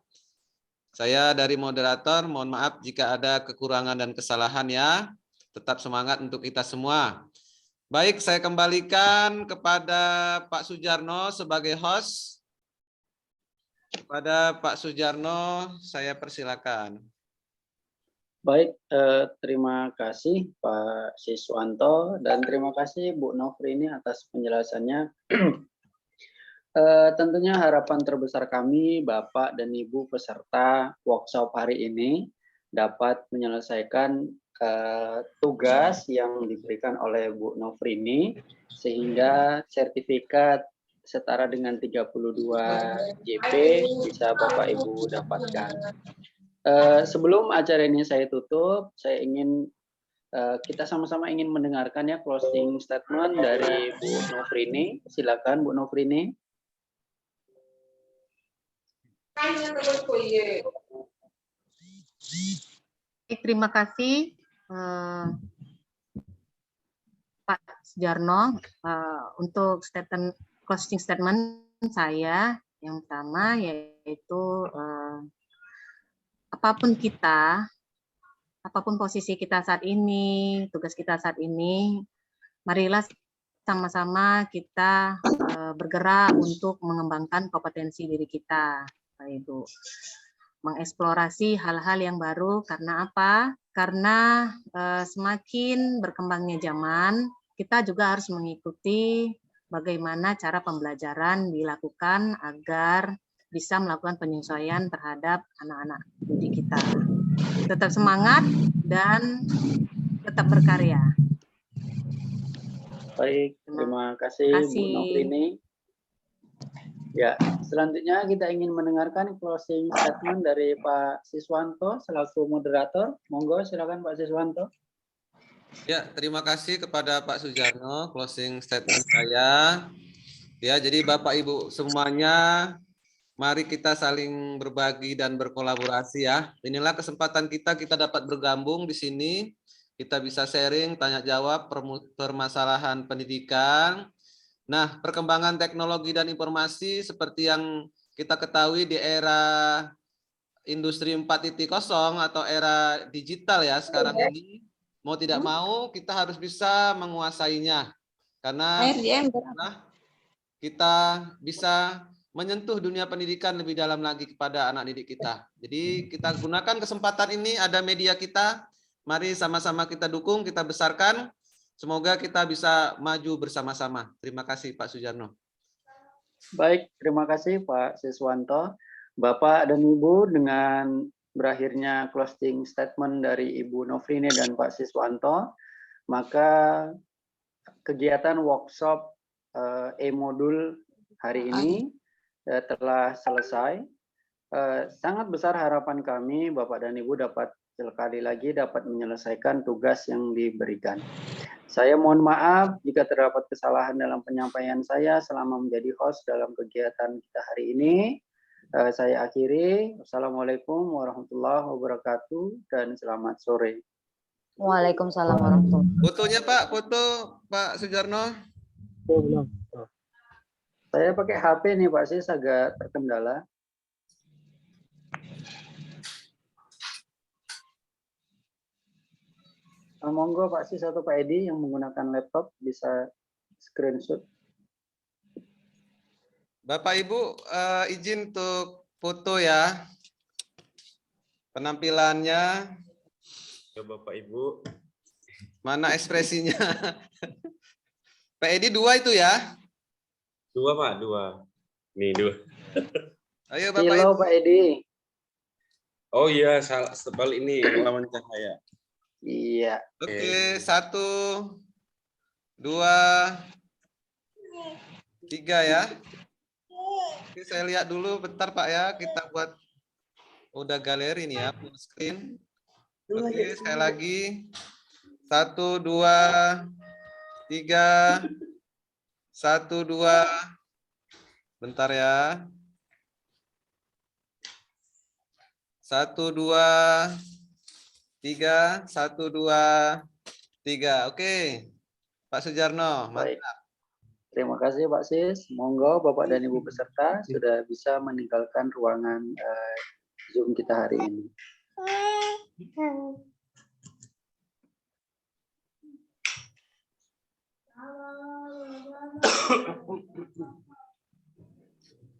Saya dari moderator, mohon maaf jika ada kekurangan dan kesalahan ya. Tetap semangat untuk kita semua. Baik, saya kembalikan kepada Pak Sujarno sebagai host. Kepada Pak Sujarno, saya persilakan. Baik, terima kasih Pak Siswanto dan terima kasih Bu Noprini atas penjelasannya. Tentunya harapan terbesar kami Bapak dan Ibu peserta workshop hari ini dapat menyelesaikan tugas yang diberikan oleh Bu Noprini sehingga sertifikat setara dengan 32 JP bisa Bapak Ibu dapatkan. Sebelum acara ini saya tutup, saya ingin kita sama-sama ingin mendengarkan ya closing statement dari Bu Noprini. Silakan Bu Noprini. Terima kasih Pak Sujarno untuk closing statement saya. Yang pertama yaitu apapun posisi kita saat ini, tugas kita saat ini, marilah sama-sama kita bergerak untuk mengembangkan kompetensi diri kita, Pak Ibu. Mengeksplorasi hal-hal yang baru, karena apa? Karena semakin berkembangnya zaman, kita juga harus mengikuti bagaimana cara pembelajaran dilakukan agar bisa melakukan penyesuaian terhadap anak-anak didik kita. Tetap semangat dan tetap berkarya. Baik, terima kasih Bu Noprini. Ya, selanjutnya kita ingin mendengarkan closing statement dari Pak Siswanto selaku moderator. Monggo silakan Pak Siswanto. Ya, terima kasih kepada Pak Sujarno closing statement saya. Ya, jadi Bapak Ibu semuanya, mari kita saling berbagi dan berkolaborasi ya. Inilah kesempatan kita dapat bergabung di sini. Kita bisa sharing, tanya jawab permasalahan pendidikan. Nah, perkembangan teknologi dan informasi seperti yang kita ketahui di era industri 4.0 atau era digital ya sekarang ini, mau tidak mau kita harus bisa menguasainya karena kita bisa menyentuh dunia pendidikan lebih dalam lagi kepada anak didik kita. Jadi kita gunakan kesempatan ini, ada media kita, mari sama-sama kita dukung, kita besarkan, semoga kita bisa maju bersama-sama. Terima kasih Pak Sujarno. Baik, terima kasih Pak Siswanto. Bapak dan Ibu, dengan berakhirnya closing statement dari Ibu Nofrine dan Pak Siswanto, maka kegiatan workshop e-modul hari ini telah selesai. Sangat besar harapan kami Bapak dan Ibu dapat sekali lagi dapat menyelesaikan tugas yang diberikan. Saya mohon maaf jika terdapat kesalahan dalam penyampaian saya selama menjadi host dalam kegiatan kita hari ini. Saya akhiri. Wassalamualaikum warahmatullahi wabarakatuh dan selamat sore. Waalaikumsalam warahmatullahi wabarakatuh. Fotonya Pak, foto Pak Sujarno. Belum. Saya pakai HP nih Pak Sis, agak terkendala. Monggo Pak Sis atau Pak Edi yang menggunakan laptop bisa screenshot. Bapak Ibu izin untuk foto ya. Penampilannya. Ya Bapak Ibu. Mana ekspresinya? Pak Edi 2 itu ya? 2 Pak, 2. Nih 2. Ayo Bapak Halo Ibu. Pak Edi. Oh iya, salah sebal ini lawan cahaya. Iya. Oke, 1, 2, 3 ya. Oke, saya lihat dulu bentar Pak ya. Kita buat udah galeri nih ya, full screen. Oke, sekali lagi. 1, 2, 3. 1, 2. Bentar ya. 1, 2, 3. 1, 2, 3. Oke. Pak Sujarno. Baik. Terima kasih Pak Sis. Monggo Bapak dan Ibu peserta sudah bisa meninggalkan ruangan Zoom kita hari ini.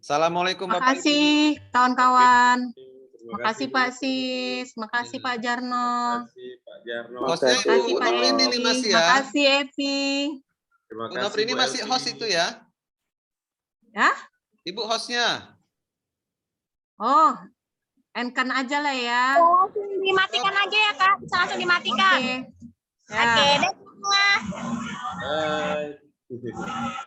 Assalamualaikum Terima Bapak Ibu. kasih kawan-kawan. Terima Makasih Pak Sis, makasih Pak Jarno. kasih Pak Jarno. Hostnya Makasih Ibu Pak Nofrini Edi, masih ya. makasih Evi. Terima Bu kasih Nofrini Bu masih Elvi. host itu ya? Ya? Ibu hostnya. Oh, endkan aja lah ya. Langsung dimatikan aja ya Kak, bisa langsung dimatikan. Oke. Ya. Oke, dah semua. Bye.